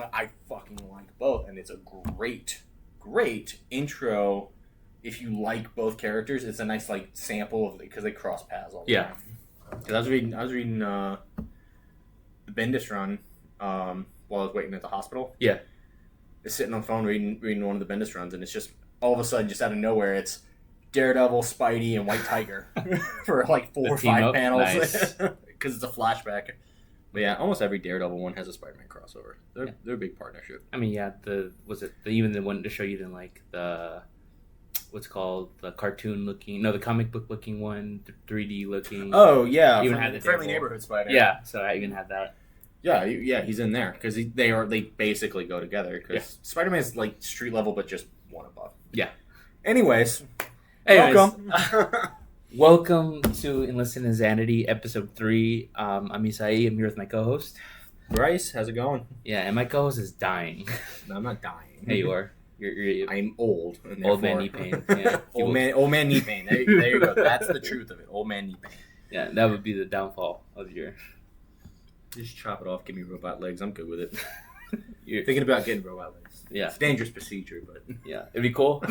but I fucking like both, and it's a great intro. If you like both characters, it's a nice like sample of because they cross paths all the time. Because I was reading the Bendis run while I was waiting at the hospital. Yeah, just sitting on the phone reading one of the Bendis runs, and it's just all of a sudden, just out of nowhere, it's Daredevil, Spidey, and White Tiger for like 4 or 5 panels because it's a flashback. But yeah, almost every Daredevil one has a Spider-Man crossover. They're a big partnership. I mean, yeah, even the one to show you didn't like the what's called the cartoon looking, the comic book looking one, the 3D looking. Oh yeah, even had the Friendly Neighborhood Spider. Yeah, so I even had that. Yeah, he's in there because they basically go together because Spider-Man's like street level, but just one above. Yeah. Anyways. Welcome. Welcome to Enlisted Inzanity, episode 3. I'm Isai. I'm here with my co-host, Bryce. How's it going? Yeah, and my co-host is dying. No, I'm not dying. Hey, you are. You're I'm old. And old man knee pain. Yeah. old man knee pain. There you go. That's the truth of it. Old man knee pain. Yeah, that would be the downfall of your. Just chop it off. Give me robot legs. I'm good with it. You're thinking about getting robot legs. Yeah, it's a dangerous procedure, but yeah, it'd be cool.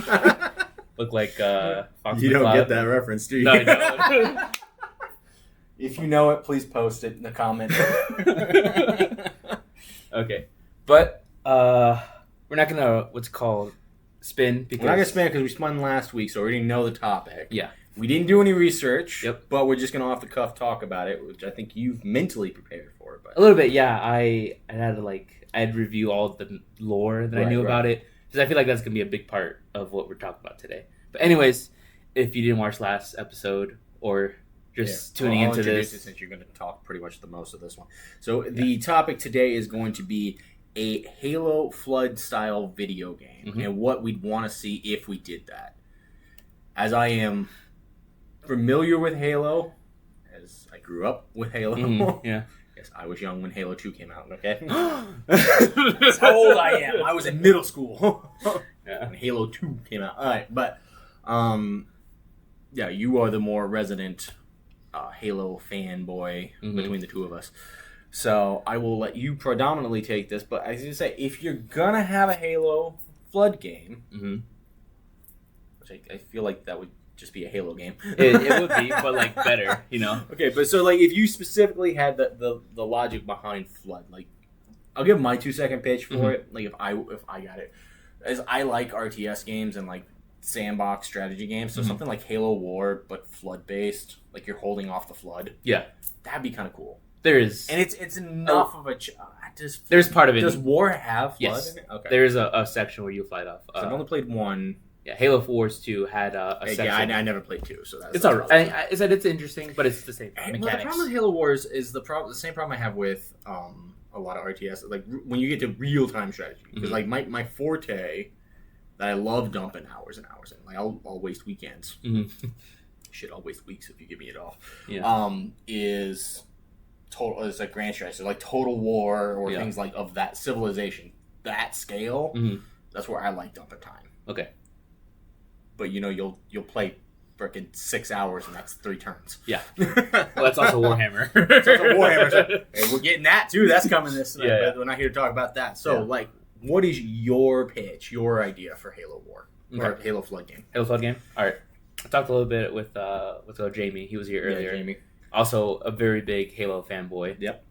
Look like Fox You McCloud. don't get that reference, do you? No, I don't. If you know it, please post it in the comments. Okay, but we're not gonna spin because we're not gonna spin because we spun last week, so we already know the topic. Yeah, we didn't do any research. Yep. But we're just gonna off the cuff talk about it, which I think you've mentally prepared for. But a little bit, yeah. I had to I'd review all the lore that I knew about it. Because I feel like that's going to be a big part of what we're talking about today. But anyways, if you didn't watch last episode or just tuning into this. Since you're going to talk pretty much the most of this one. So the topic today is going to be a Halo Flood style video game and what we'd want to see if we did that. As I am familiar with Halo, as I grew up with Halo. Yeah. Yes, I was young when Halo 2 came out, okay? That's how old I am. I was in middle school when Halo 2 came out. All right, but you are the more resident Halo fanboy between the two of us. So I will let you predominantly take this, but as you say, if you're going to have a Halo Flood game, which I feel like that would just be a Halo game. It would be, but better, Okay, but so if you specifically had the logic behind Flood, I'll give my 2-second pitch for it. If I got it, as I like RTS games and sandbox strategy games, so something like Halo War but Flood based, you're holding off the Flood. Yeah, that'd be kind of cool. There is, and it's enough of a. There's part of it. Does War have Flood in it? Okay. There is a section where you fight off. So I've only played one. Yeah, Halo Wars 2 had a section. Yeah, I never played 2, so that's... It's all right. I said it's interesting, but it's the same mechanics. The problem with Halo Wars is the same problem I have with a lot of RTS. When you get to real-time strategy. Because, my forte that I love dumping hours and hours in. I'll waste weekends. Shit, I'll waste weeks if you give me it all. Yeah. Is grand strategy. So, Total War or things of that civilization. That scale, that's where I like dumping time. Okay. But you'll play frickin' 6 hours and that's 3 turns. Yeah. Well, that's also Warhammer. Hey, we're getting that too. That's coming this night. But we're not here to talk about that. So, what is your pitch, your idea for Halo War or Halo Flood game? Halo Flood game. All right. I talked a little bit with Jamie. He was here earlier. Jamie. Also, a very big Halo fanboy. Yep.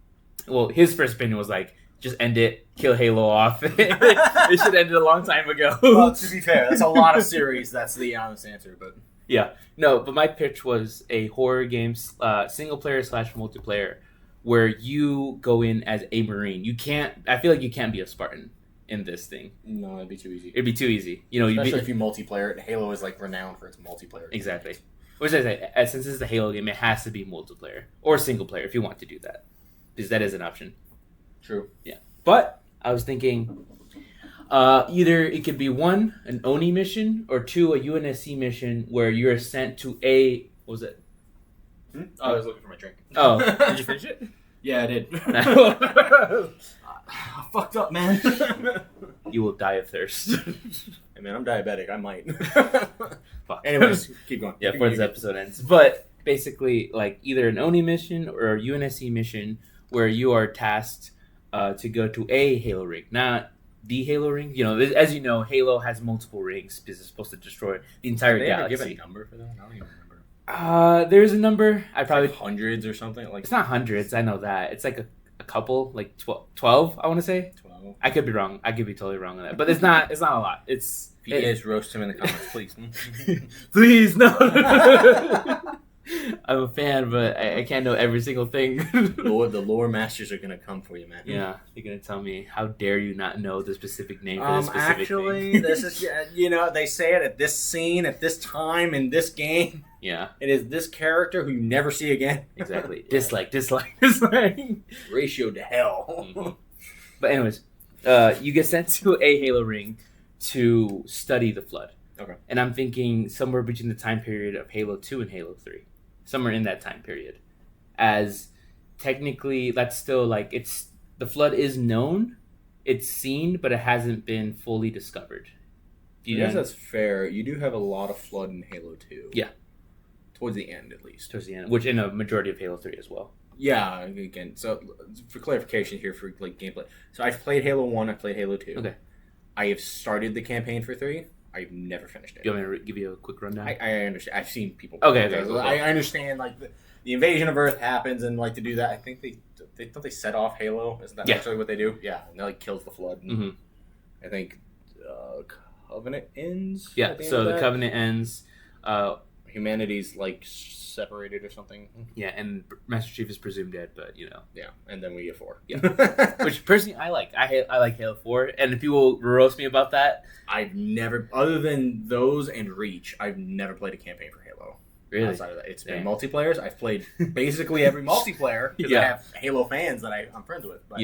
Well, his first opinion was just end it, kill Halo off. It should have ended a long time ago. Well, to be fair, that's a lot of series. That's the honest answer, but... Yeah. No, but my pitch was a horror game, single player / multiplayer, where you go in as a Marine. I feel like you can't be a Spartan in this thing. No, it'd be too easy. It'd be too easy. Especially if you multiplayer it. Halo is renowned for its multiplayer. Exactly. Which I say, since this is a Halo game, it has to be multiplayer. Or single player if you want to do that. Because that is an option. True. Yeah. But I was thinking either it could be 1, an ONI mission, or 2, a UNSC mission where you're sent to what was it? I was looking for my drink. Oh, did you finish it? Yeah, I did. I fucked up, man. You will die of thirst. Hey, man, I'm diabetic. I might. Fuck. Anyways, keep going. Yeah, before this episode ends. But basically, either an ONI mission or a UNSC mission where you are tasked to go to a Halo ring, not the Halo ring. You know, as you know, Halo has multiple rings because it's supposed to destroy the entire galaxy. Did they ever give a number for that? I don't even remember. There's a number. I probably like hundreds or something. Like it's not hundreds. I know that it's like a couple, like 12. I want to say 12. I could be wrong. I could be totally wrong on that, but it's not. It's not a lot. If you guys roast him in the comments, please. Please no. I'm a fan, but I can't know every single thing. The lore masters are gonna come for you, man. Yeah, they're gonna tell me, how dare you not know the specific name for this specific thing. This is, they say it at this scene, at this time, in this game. Yeah. It is this character who you never see again. Exactly. Dislike. Ratio to hell. Mm-hmm. But anyways, you get sent to a Halo ring to study the Flood. Okay. And I'm thinking somewhere between the time period of Halo 2 and Halo 3. Somewhere in that time period. As technically, that's still like, the Flood is known, it's seen, but it hasn't been fully discovered. I guess that's fair. You do have a lot of Flood in Halo 2. Yeah. Towards the end, at least. Towards the end, which in a majority of Halo 3 as well. Yeah, again, so for clarification here for like gameplay. So I've played Halo 1, I've played Halo 2. Okay. I have started the campaign for 3. I've never finished it. Do you want me to give you a quick rundown? I understand. I've seen people. Okay. I understand, like, the invasion of Earth happens, and, like, to do that, I think they set off Halo. Isn't that actually what they do? Yeah, and that, like, kills the Flood. Mm-hmm. I think Covenant ends? Yeah, so the Covenant ends. Humanity's, like, separated or something. Yeah, and Master Chief is presumed dead, but, Yeah, and then we get 4. Yeah. Which, personally, I like. I like Halo 4, and if people roast me about that... I've never, other than those and Reach, I've never played a campaign for Halo. Really? Outside of that, it's been multiplayers. I've played basically every multiplayer because I have Halo fans that I'm friends with. But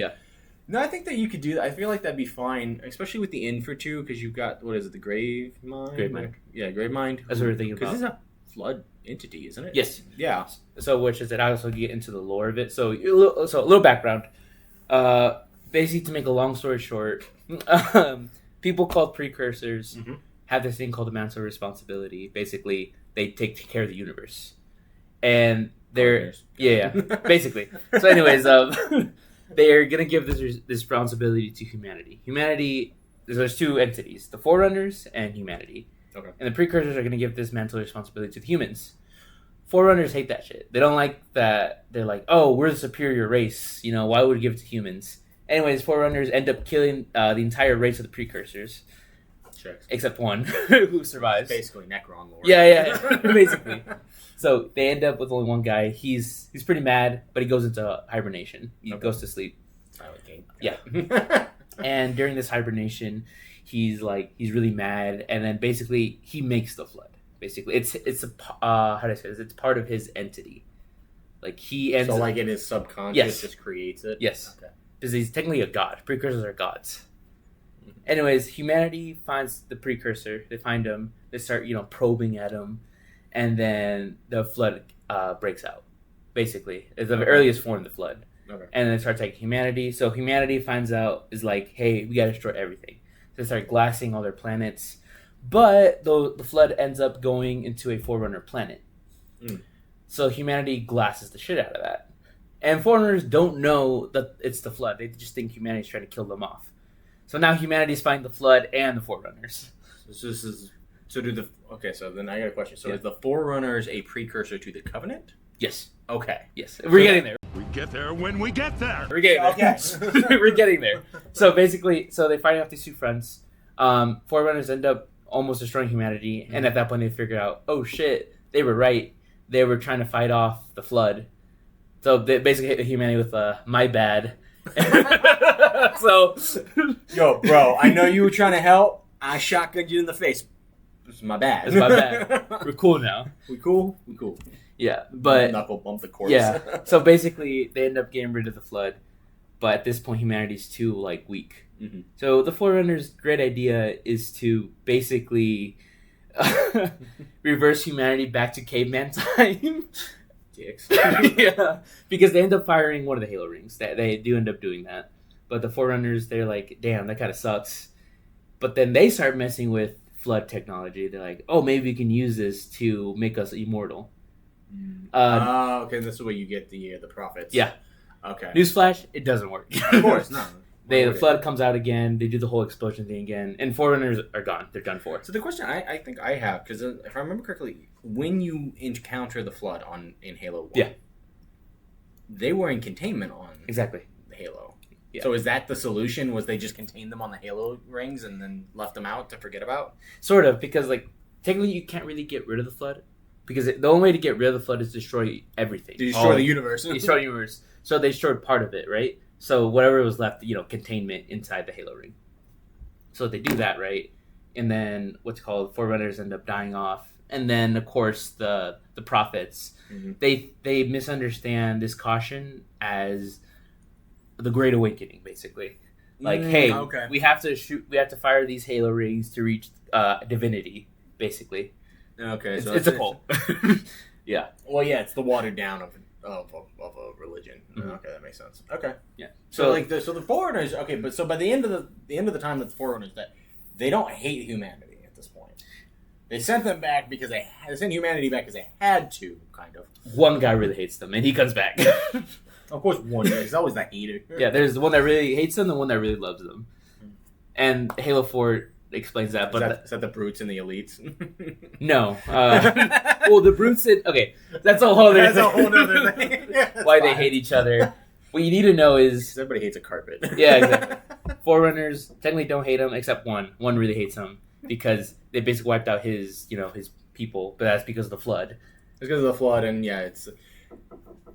no, I think that you could do that. I feel like that'd be fine, especially with the Infra 2, because you've got, what is it, the Gravemind? Gravemind. Yeah, Gravemind. That's what we're thinking about. Because it's a Flood entity, isn't it? Yes. Yeah. So, which is that I also get into the lore of it. So a little background. Basically, to make a long story short, people called precursors have this thing called the mantle of responsibility. Basically, they take care of the universe, and they're basically. So, anyways, they're gonna give this responsibility to humanity. Humanity, there's 2 entities: the Forerunners and humanity. Okay. And the precursors are gonna give this mantle of responsibility to the humans. Forerunners hate that shit. They don't like that. They're like, oh, we're the superior race. Why would we give it to humans? Anyways, Forerunners end up killing the entire race of the precursors. Checks. Except one who survives. Basically, Necron lore. Yeah, basically. So they end up with only one guy. He's pretty mad, but he goes into hibernation. He goes to sleep. Silent game. Yeah. And during this hibernation, he's really mad, and then basically he makes the Flood. Basically, it's a how do I say this? It's part of his entity. Like he ends. So like in his subconscious, just creates it. Yes. Okay. Because he's technically a god. Precursors are gods. Mm-hmm. Anyways, humanity finds the precursor. They find him. They start probing at him, and then the Flood breaks out. Basically, it's the earliest form of the Flood. Okay. And then they start taking humanity. So humanity finds out, is like, hey, we gotta destroy everything. So they start glassing all their planets. But the Flood ends up going into a Forerunner planet. So humanity glasses the shit out of that. And Forerunners don't know that it's the Flood. They just think humanity's trying to kill them off. So now humanity's fighting the Flood and the Forerunners. So then I got a question. So is the Forerunners a precursor to the Covenant? Yes. Okay. Yes. We're getting there. We get there when we get there. We're getting there. Okay. We're getting there. So basically, they fight off these 2 fronts. Forerunners end up almost destroying humanity, and at that point they figure out, oh shit, they were right. They were trying to fight off the Flood. So they basically hit humanity with my bad. So, yo, bro, I know you were trying to help. I shotgunned you in the face. It's my bad. It's my bad. We're cool now. We cool? We cool. Yeah, but knuckle bump the corpse. Yeah. So basically, they end up getting rid of the Flood, but at this point, humanity's too weak. Mm-hmm. So the Forerunners' great idea is to basically reverse humanity back to caveman time. Dicks. Yeah, because they end up firing one of the Halo rings. They do end up doing that, but the Forerunners, they're like, damn, that kind of sucks. But then they start messing with Flood technology. They're like, oh, maybe we can use this to make us immortal. Okay, this is where you get the prophets. Yeah. Okay. Newsflash, it doesn't work. Of course, no. The flood comes out again. They do the whole explosion thing again, and Forerunners are gone. They're done for. So the question I think I have, because if I remember correctly, when you encounter the flood in Halo 1, yeah, they were in containment on exactly Halo. Yeah. So is that the solution? Was they just contained them on the Halo rings and then left them out to forget about? Sort of, because like technically you can't really get rid of the flood, because the only way to get rid of the flood is destroy everything. Destroy the universe. Destroy the universe. So they destroyed part of it, right? So whatever was left, containment inside the Halo ring. So they do that, right? And then Forerunners end up dying off. And then, of course, the prophets, they misunderstand this caution as the Great Awakening, basically. Like, we have to fire these Halo rings to reach divinity, basically. Okay, so it's a cult. Yeah. Well, yeah, it's the watered down of a religion. Mm-hmm. Okay, that makes sense. Okay. Yeah. So the Forerunners. Okay, but so by the end of the time that the Forerunners, that they don't hate humanity at this point. They sent them back because they sent humanity back because they had to, kind of. One guy really hates them, and he comes back. Of course, one guy. There's always that hater. Yeah, there's the one that really hates them, the one that really loves them, and Halo 4 explains that. But is that the brutes and the elites? No. Well, the brutes. That's a whole other thing. Why they hate each other. What you need to know is everybody hates a carpet. Yeah, exactly. Forerunners technically don't hate him, except one. One really hates him because they basically wiped out his people, but that's because of the flood. It's because of the flood, and yeah, it's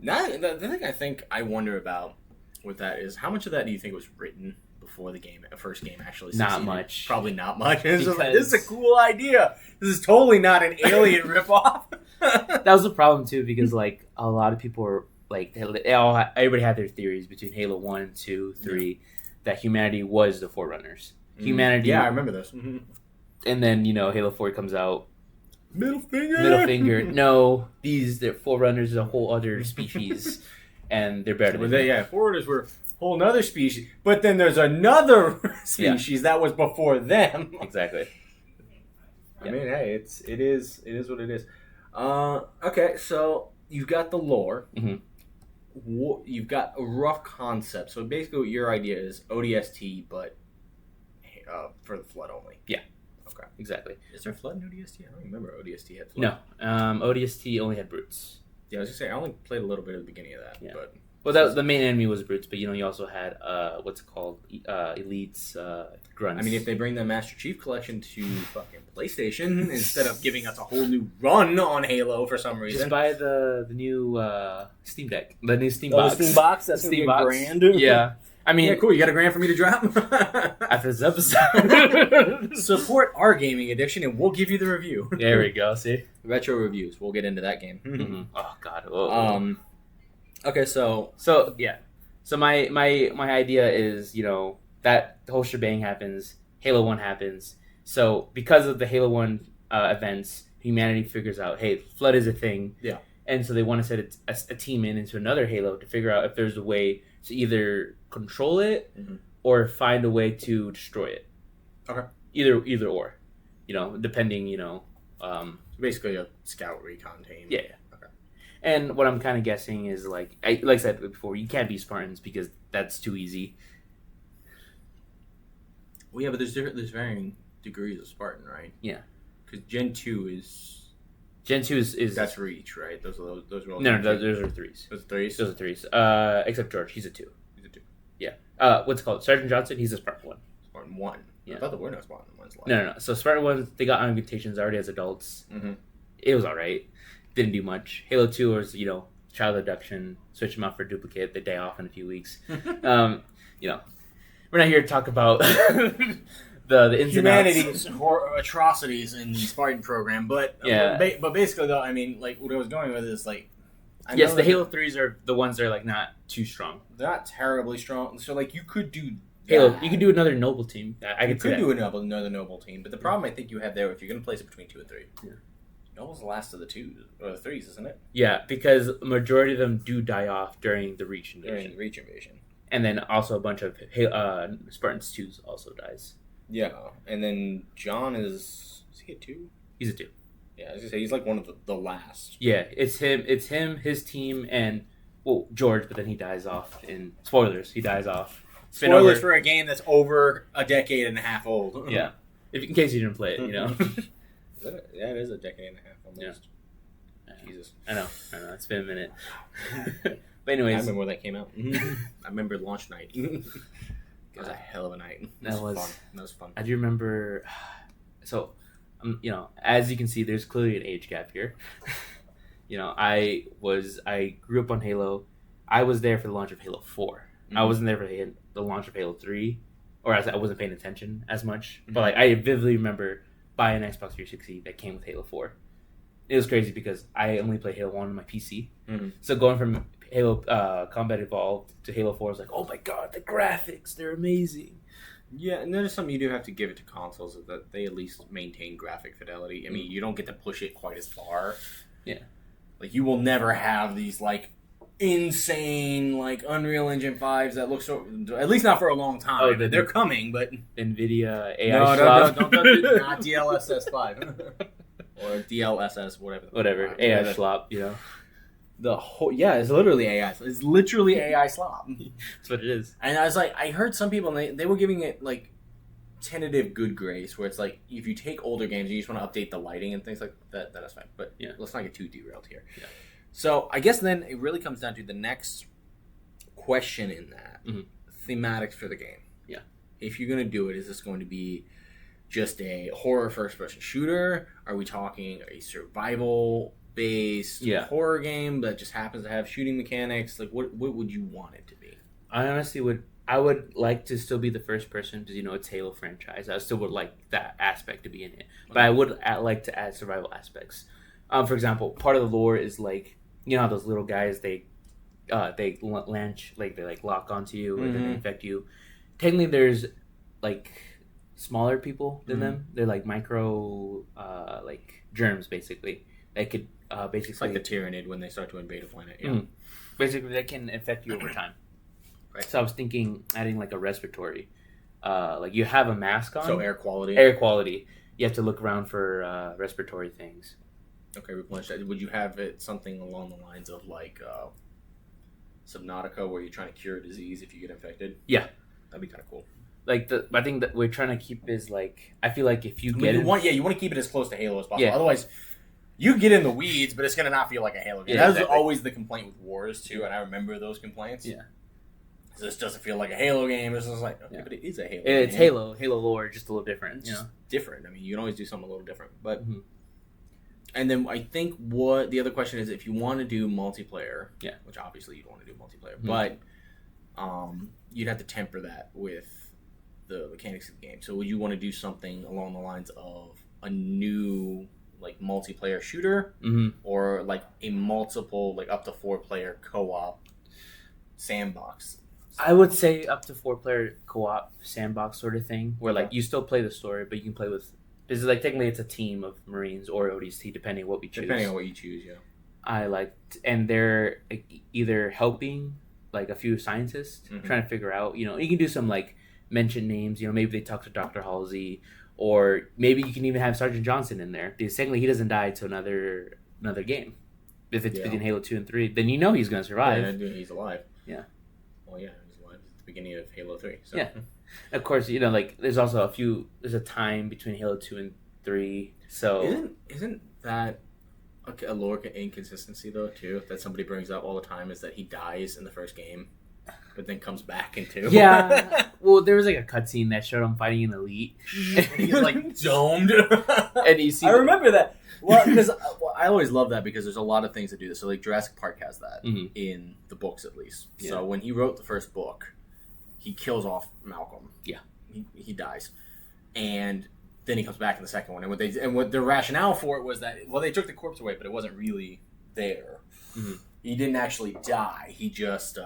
not the thing I wonder about with that is how much of that do you think was written before the first game actually succeeded? Not much. Probably not much. This is a cool idea. This is totally not an Alien ripoff. That was the problem too, because like a lot of people were like everybody had their theories between Halo 1, 2, 3 that humanity was the Forerunners. Humanity. Yeah, I remember this. Mm-hmm. And then Halo 4 comes out. Middle finger. No, the Forerunners is a whole other species, and they're better than that. Forerunners were a whole another species, but then there's another species that was before them. Exactly. I mean, hey, it is what it is. Okay, so you've got the lore. Mm-hmm. You've got a rough concept. So basically, what your idea is ODST, but for the flood only. Yeah. Okay. Exactly. Is there flood in ODST? I don't remember ODST had flood. No. ODST only had brutes. Yeah, I was gonna say I only played a little bit at the beginning of that. Yeah. But the main enemy was brutes, but you also had elites, grunts. I mean, if they bring the Master Chief Collection to fucking PlayStation instead of giving us a whole new run on Halo for some reason, just buy the new Steam Deck, the new Steam box. The Steam box. That's Steam box. $1,000. Yeah. I mean, yeah, cool. You got $1,000 for me to drop after this episode. Support our gaming addiction, and we'll give you the review. There we go. See, retro reviews. We'll get into that game. Mm-hmm. Oh God. Whoa. Okay, so yeah. So my idea is that the whole shebang happens. Halo 1 happens. So because of the Halo 1 events, humanity figures out, hey, flood is a thing. Yeah. And so they want to set a team into another Halo to figure out if there's a way to either control it or find a way to destroy it. Okay. Either or, depending, basically a scout recon team. Yeah. Okay. And what I'm kind of guessing is like I said before, you can't be Spartans because that's too easy. Well, yeah, but there's varying degrees of Spartan, right? Yeah. Because Gen 2 is that's Reach, right? Those are all. Those are 3s. Those are 3s. Those are 3s. Except George, he's a 2. Yeah. What's it called? Sergeant Johnson, he's a Spartan 1. Spartan 1. Yeah. I thought there were no Spartan 1s left. No. So Spartan 1s, they got augmentations already as adults. Mm-hmm. It was all right. Didn't do much. Halo 2 was child abduction. Switch them out for duplicate. They die off in a few weeks. We're not here to talk about the ins humanity's atrocities in the Spartan program, but basically though, I mean, like what I was going with is like, yes, the Halo 3s are the ones that are like not too strong. They're not terribly strong, so like you could do Halo. You could do another noble team. You could do another noble team, but the problem I think you have there, if you're going to place it between 2 and 3, noble's the last of the 2s or the 3s, isn't it? Yeah, because a majority of them do die off during the Reach invasion. And then also a bunch of Spartans 2s also dies. Yeah, and then John is he a 2? He's a 2. Yeah, I was gonna say he's like one of the last. Yeah, it's him, his team, and well, George, but then he dies off in spoilers. He dies off. Spoilers for a game that's over a decade and a half old. Yeah, in case you didn't play it, Yeah, it is a decade and a half almost. Yeah. Jesus, I know. It's been a minute. But anyways, I remember when that came out. I remember launch night. It was a hell of a night. That was fun. I do remember. So, as you can see, there's clearly an age gap here. I grew up on Halo. I was there for the launch of Halo 4. Mm-hmm. I wasn't there for the launch of Halo 3, or I wasn't paying attention as much. Mm-hmm. But I vividly remember buying an Xbox 360 that came with Halo 4. It was crazy because I only played Halo 1 on my PC. Mm-hmm. So going from Halo Combat Evolved to Halo 4 was like, oh my god, the graphics, they're amazing. Yeah, and there's something you do have to give it to consoles, is that they at least maintain graphic fidelity. I mean, you don't get to push it quite as far. Yeah. Like, you will never have these, insane, Unreal Engine 5s that look so... At least not for a long time. Oh, they're coming, but... NVIDIA AI slop. No, not DLSS 5. Or DLSS, whatever. Whatever. AI slop, The whole... Yeah, it's literally AI. It's literally AI slop. That's what it is. And I was I heard some people, and they were giving it, tentative good grace, where it's if you take older games and you just want to update the lighting and things like that, that's fine. But yeah, let's not get too derailed here. Yeah. So I guess then it really comes down to the next question in that thematics for the game. Yeah. If you're going to do it, is this going to be just a horror first-person shooter? Are we talking a survival-based horror game that just happens to have shooting mechanics? What would you want it to be? I honestly would. I would like to still be the first person because, it's Halo franchise. I still would like that aspect to be in it. But I would like to add survival aspects. For example, part of the lore is how those little guys, they launch, they lock onto you and then they infect you. Technically, there's smaller people than them. They're micro, germs, basically. They could basically... It's like the Tyranid when they start to invade a planet. Yeah. Basically, they can infect you over time. Right. So I was thinking adding a respiratory. You have a mask on. So air quality. Air quality. You have to look around for respiratory things. Okay, replenish that. Would you have it something along the lines of Subnautica, where you're trying to cure a disease if you get infected? Yeah. That'd be kind of cool. I think that we're trying to keep is I feel like if you get you want to keep it as close to Halo as possible. Yeah. Otherwise, you get in the weeds, but it's going to not feel like a Halo game. Yeah, that was always the complaint with Wars, too, and I remember those complaints. Yeah. This doesn't feel like a Halo game. It's just but it is a Halo game. It's Halo lore, just a little different. It's different. I mean, you can always do something a little different. But and then I think what the other question is, if you want to do multiplayer, which obviously you'd want to do multiplayer, but you'd have to temper that with the mechanics of the game. So would you want to do something along the lines of a new multiplayer shooter, or a multiple up to 4-player co-op sandbox? I would say up to 4-player co-op sandbox sort of thing, where you still play the story, but you can play with. This is technically it's a team of Marines or ODST, depending on what we choose. Depending on what you choose, yeah. And they're either helping a few scientists trying to figure out. You can do some mention names. Maybe they talk to Dr. Halsey, or maybe you can even have Sergeant Johnson in there. Because technically he doesn't die to another game. If it's between Halo 2 and 3, then he's going to survive. Yeah, he's alive. Yeah. Well, yeah, he's alive at the beginning of Halo 3. So. Yeah. Of course, there's also there's a time between Halo 2 and 3, so... Isn't that a lore inconsistency, though, too? That somebody brings up all the time, is that he dies in the first game, but then comes back in 2? Yeah. Well, there was a cutscene that showed him fighting an elite. And he's domed. And you see... I remember that. Well, because I always love that, because there's a lot of things that do this. So, Jurassic Park has that, in the books, at least. Yeah. So, when he wrote the first book, he kills off Malcolm. Yeah. He dies. And then he comes back in the second one. And what their rationale for it was that, they took the corpse away, but it wasn't really there. Mm-hmm. He didn't actually die. He just,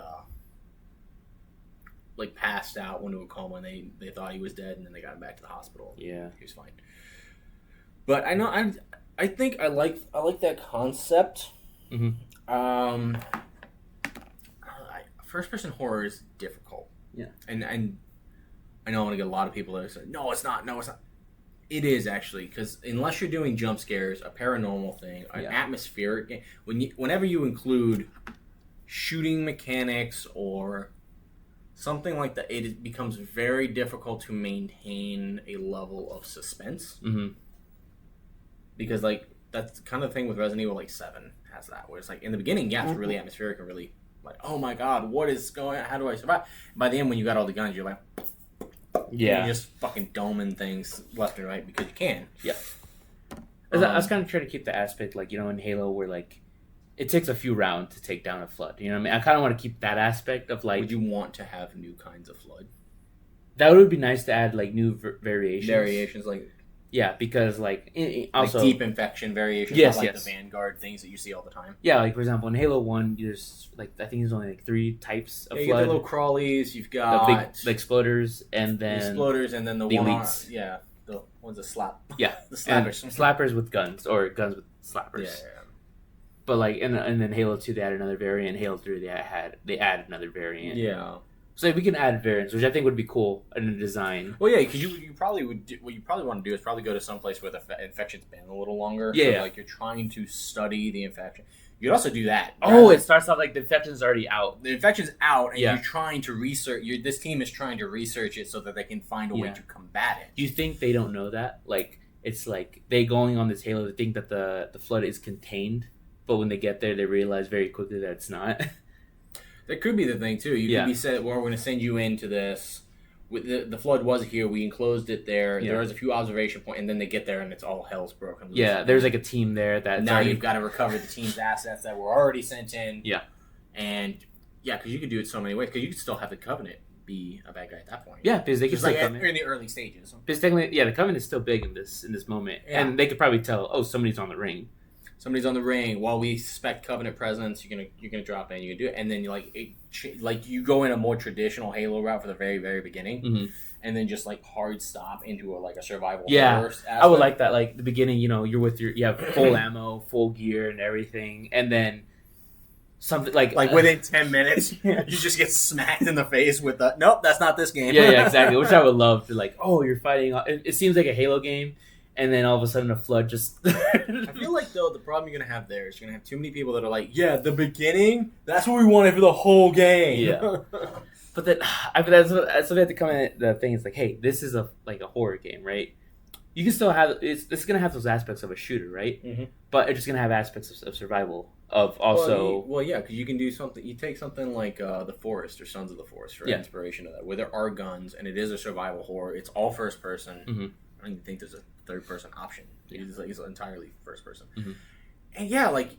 passed out, went into a coma, and they thought he was dead, and then they got him back to the hospital. Yeah. He was fine. But I know, I think I like that concept. Mm-hmm. First-person horror is difficult. Yeah. And I know I'm going to get a lot of people that say, no, it's not. It is, actually, because unless you're doing jump scares, a paranormal thing, an atmospheric game, whenever you include shooting mechanics or something like that, it becomes very difficult to maintain a level of suspense. Mm-hmm. Because, like, that's kind of the thing with Resident Evil, like, 7 has that, where it's like, in the beginning, yeah, it's really atmospheric and really, like, oh my god, what is going on? How do I survive? By the end, when you got all the guns, you're like, yeah, you're just fucking doming things left and right because you can. Yeah. I was kind of trying to keep the aspect, like, you know, in Halo, where, like, it takes a few rounds to take down a flood. You know what I mean? I kind of want to keep that aspect of, like... Would you want to have new kinds of flood? That would be nice to add, like, new variations. Variations, like... Yeah, because, like... also, like deep infection variations, yes, not like yes. the Vanguard things that you see all the time. Yeah, like, for example, in Halo 1, there's, like, I think there's only, like, 3 types of you flood. got the little crawlies, you've got... The big exploders, and then... The exploders, and then the elites. Yeah, the ones that slap. Yeah. The slappers. And slappers with guns, or guns with slappers. Yeah. But, like, and then Halo 2, they added another variant. Halo 3, they added another variant. Yeah. So we can add variants, which I think would be cool in the design. Well, yeah, because you probably would. What you probably want to do is probably go to some place where the infection's been a little longer. Yeah. So, like, you're trying to study the infection. You could also do that. Oh, it starts off like the infection's already out. The infection's out, and Yeah. you're trying to research. This team is trying to research it so that they can find a way to combat it. Do you think they don't know that? Like, it's like they going on this Halo, they think that the flood is contained, but when they get there, they realize very quickly that it's not. That could be the thing too. You could be said, "Well, we're going to send you into this. The flood was here. We enclosed it there. Yeah. There was a few observation points, and then they get there, and it's all hell's broken loose. Yeah, there's like a team there that now you've got to recover the team's assets that were already sent in. Yeah, and because you could do it so many ways. Because you could still have the Covenant be a bad guy at that point. Yeah, because they could still come in the early stages. Because technically, the Covenant is still big in this moment, and they could probably tell, oh, somebody's on the ring. Somebody's on the ring. While we suspect Covenant presence, you're gonna drop in. You can do it, and then you go in a more traditional Halo route for the very very beginning, and then just like hard stop into a survival. Yeah, I would like that. Like the beginning, you're with you have full ammo, full gear, and everything, and then something like within 10 minutes, you just get smacked in the face with the nope, that's not this game. Yeah, exactly. Which I would love to you're fighting. It seems like a Halo game. And then all of a sudden a flood just... I feel like, though, the problem you're going to have there is you're going to have too many people that are like, yeah, the beginning, that's what we wanted for the whole game. Yeah. But then, that's what they have to come in. The thing is like, hey, this is a horror game, right? You can still have... It's going to have those aspects of a shooter, right? Mm-hmm. But it's just going to have aspects of survival. Of also... Well, yeah, because you can do something... You take something like The Forest or Sons of the Forest for inspiration of that, where there are guns, and it is a survival horror. It's all first person. Mm-hmm. I don't even think there's a third person option. Yeah. It's entirely first person. Mm-hmm. And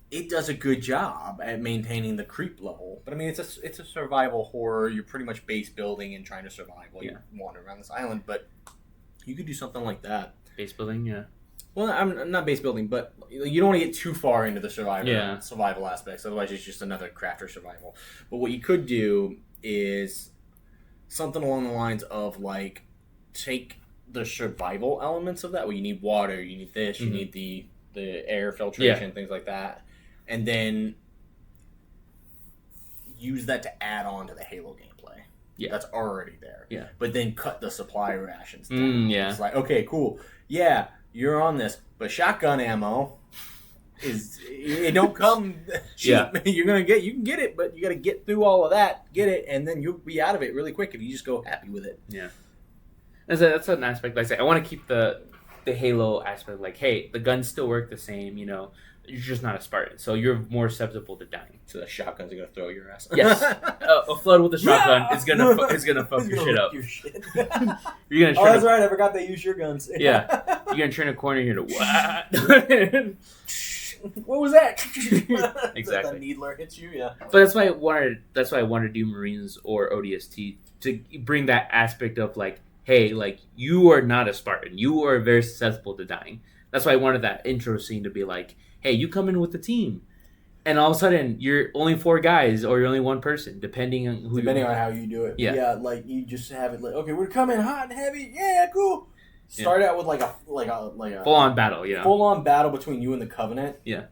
it does a good job at maintaining the creep level. But I mean, it's a survival horror. You're pretty much base building and trying to survive while you wander around this island. But you could do something like that. Base building, yeah. Well, I'm not base building, but you don't want to get too far into the survival aspects. Otherwise, it's just another crafter survival. But what you could do is something along the lines of take the survival elements of that. Well, you need water, you need this, you need the air filtration, things like that, and then use that to add on to the Halo gameplay. Yeah, that's already there. Yeah, but then cut the supply rations down. Yeah, it's like, okay, cool. Yeah, you're on this, but shotgun ammo it don't come cheap. Yeah. You can get it, but you got to get through all of that, get it, and then you'll be out of it really quick if you just go happy with it. Yeah. That's an aspect. Like I say, I want to keep the Halo aspect. Like, hey, the guns still work the same. You're just not a Spartan, so you're more susceptible to dying. So the shotguns are gonna throw your ass. Yes, a flood with a shotgun is gonna fuck your shit up. You're gonna. That's right. I forgot they use your guns. Yeah, you're gonna turn a corner. You're gonna what? What was that? Exactly. The needler hits you. Yeah. But that's why I wanted to do Marines or ODST to bring that aspect of hey, you are not a Spartan. You are very susceptible to dying. That's why I wanted that intro scene to be hey, you come in with the team. And all of a sudden, you're only 4 guys or you're only 1 person, depending on how you do it. Yeah. Yeah, you just have it okay, we're coming hot and heavy. Yeah, cool. Start out with a full-on battle, full-on battle between you and the Covenant. Yeah.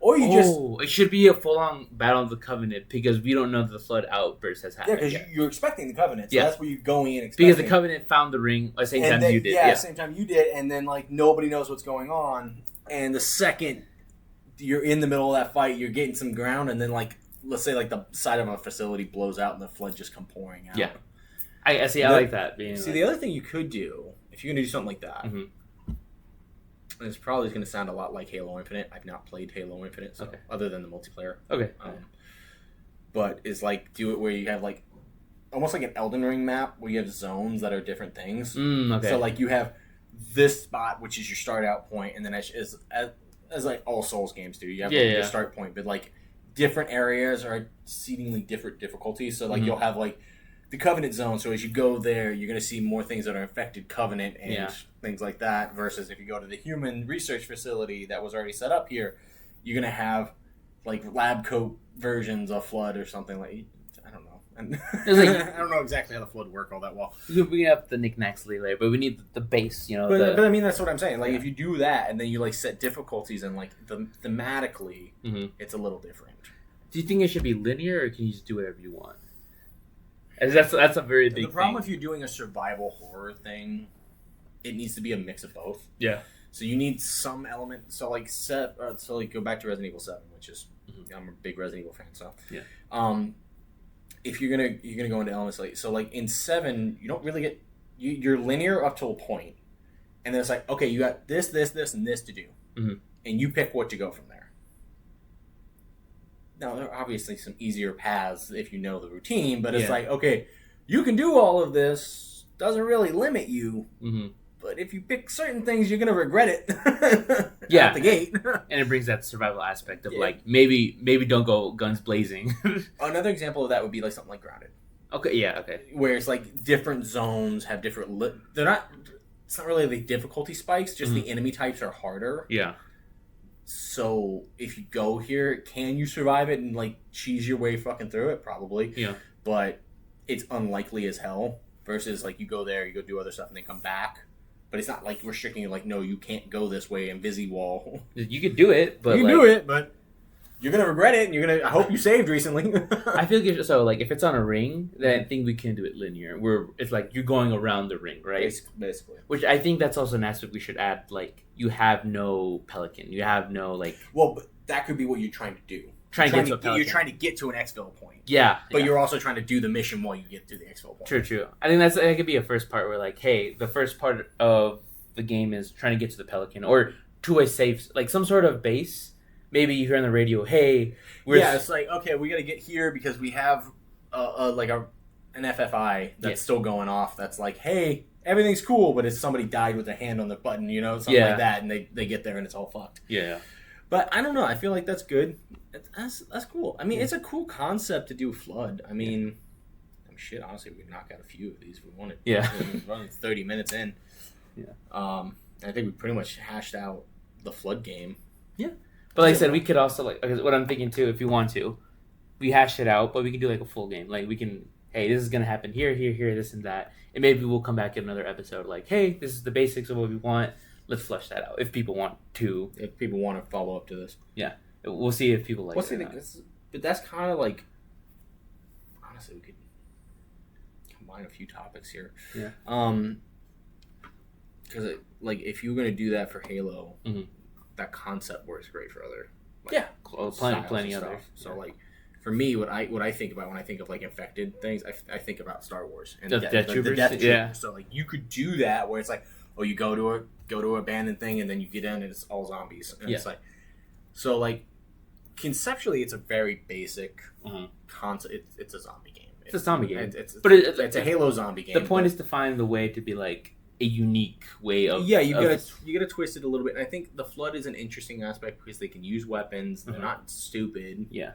It should be a full-on battle of the Covenant because we don't know that the flood outburst has happened. Yeah, because you're expecting the Covenant, so that's where you're going in expecting. Because the Covenant found the ring at the same time you did. Yeah, at the same time you did, and then nobody knows what's going on. And the second you're in the middle of that fight, you're getting some ground, and then like let's say like the side of a facility blows out and the flood just come pouring out. Yeah, I see. I like that. The other thing you could do if you're gonna do something like that, and it's probably gonna sound a lot like Halo Infinite. I've not played Halo Infinite, so other than the multiplayer. Okay. But is like do it where you have like almost like an Elden Ring map where you have zones that are different things. Okay. So like you have this spot which is your start out point, and then as like all Souls games do, you have your start point, but like different areas are exceedingly different difficulties. So like you'll have like the Covenant zone. So as you go there, you're going to see more things that are infected Covenant and things like that. Versus if you go to the human research facility that was already set up here, you're going to have like lab coat versions of Flood or something like. I don't know. I don't know exactly how the Flood work all that well. We have the knickknacks later, but we need the base. But I mean that's what I'm saying. Like if you do that and then you like set difficulties and like thematically, it's a little different. Do you think it should be linear, or can you just do whatever you want? As that's a very big. The problem if you're doing a survival horror thing, it needs to be a mix of both. Yeah. So you need some element. So like go back to Resident Evil 7, which is I'm a big Resident Evil fan. So if you're gonna go into elements like in 7, you don't really get you're linear up to a point, and then it's like okay, you got this, and this to do, and you pick what to go from there. Now, there are obviously some easier paths if you know the routine, but it's like, okay, you can do all of this, doesn't really limit you, but if you pick certain things, you're going to regret it out the gate. And it brings that survival aspect of like, maybe don't go guns blazing. Another example of that would be like something like Grounded. Okay. Where it's like different zones have different... it's not really the difficulty spikes, just the enemy types are harder. Yeah. So if you go here, can you survive it and like cheese your way fucking through it? Probably. Yeah. But it's unlikely as hell. Versus like you go there, you go do other stuff, and then come back. But it's not like restricting you. Like no, you can't go this way and busy wall. You could do it, but but you're gonna regret it, and I hope you saved recently. I feel like so. Like if it's on a ring, then I think we can do it linear. Where it's like you're going around the ring, right? Basically. Which I think that's also an aspect we should add. Like you have no pelican, you have no like. Well, but that could be what you're trying to do. You're trying to get to an exfil point. Yeah. But you're also trying to do the mission while you get to the exfil point. True. I think that could be a first part where like, hey, the first part of the game is trying to get to the pelican or to a safe, like some sort of base. Maybe you hear on the radio, hey, it's like, okay, we got to get here because we have an FFI that's still going off that's like, hey, everything's cool, but it's somebody died with their hand on the button, something like that, and they get there and it's all fucked. Yeah. But I don't know. I feel like that's good. That's cool. I mean, it's a cool concept to do Flood. I mean, shit, honestly, we could knock out a few of these if we wanted. Yeah. We're running 30 minutes in. Yeah. I think we pretty much hashed out the Flood game. Yeah. But like I said, we could also, like what I'm thinking too, if you want to, we hash it out, but we can do like a full game. Like we can, hey, this is going to happen here, this and that. And maybe we'll come back in another episode like, hey, this is the basics of what we want. Let's flesh that out if people want to. If people want to follow up to this. Yeah. We'll see if people like it. But that's kind of like, honestly, we could combine a few topics here. Yeah. Because like if you're going to do that for Halo, that concept works great for other plenty others. So like for me, what I think about when I think of like infected things, I think about Star Wars and the Death Troopers. Yeah. So like you could do that where it's like, oh, you go to an abandoned thing and then you get in and it's all zombies. And it's like, so like conceptually, it's a very basic concept. It's a zombie game. It's a zombie game. It's a Halo zombie game. The point is to find the way to be like a unique way of you gotta twist it a little bit. And I think the Flood is an interesting aspect because they can use weapons. They're not stupid. Yeah.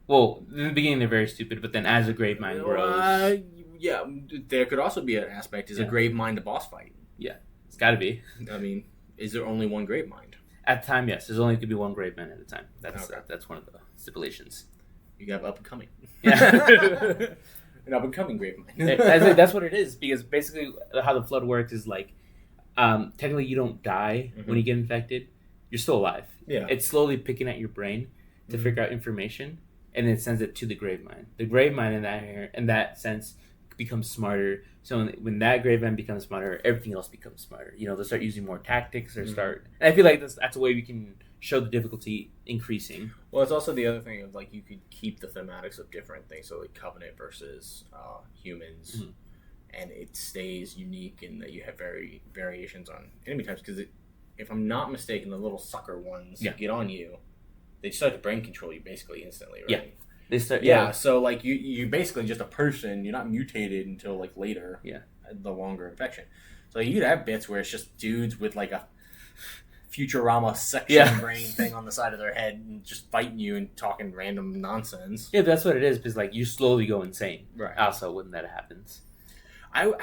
Well, in the beginning they're very stupid, but then as the grave mine grows, there could also be an aspect is a grave mine to boss fight. Yeah, it's got to be. I mean, is there only one grave mine? At the time, yes. There's only could be one grave mine at a time. That's one of the stipulations. You have up and coming. Yeah. An up and coming grave mine. That's what it is, because basically how the Flood works is like, technically you don't die when you get infected. You're still alive. Yeah. It's slowly picking at your brain to figure out information, and it sends it to the grave mine. The grave mine in that sense becomes smarter. So when that Grave End becomes smarter, everything else becomes smarter. They'll start using more tactics. Or start. And I feel like that's a way we can show the difficulty increasing. Well, it's also the other thing of like you could keep the thematics of different things. So like Covenant versus humans, and it stays unique in that you have variations on enemy types. Because if I'm not mistaken, the little sucker ones get on you, they start to brain control you basically instantly, right? Yeah. They start, So like you're basically just a person. You're not mutated until like later. Yeah, the longer infection. So you could have bits where it's just dudes with like a Futurama section brain thing on the side of their head and just fighting you and talking random nonsense. Yeah, that's what it is. Because like you slowly go insane. Right. Also, when that happens, I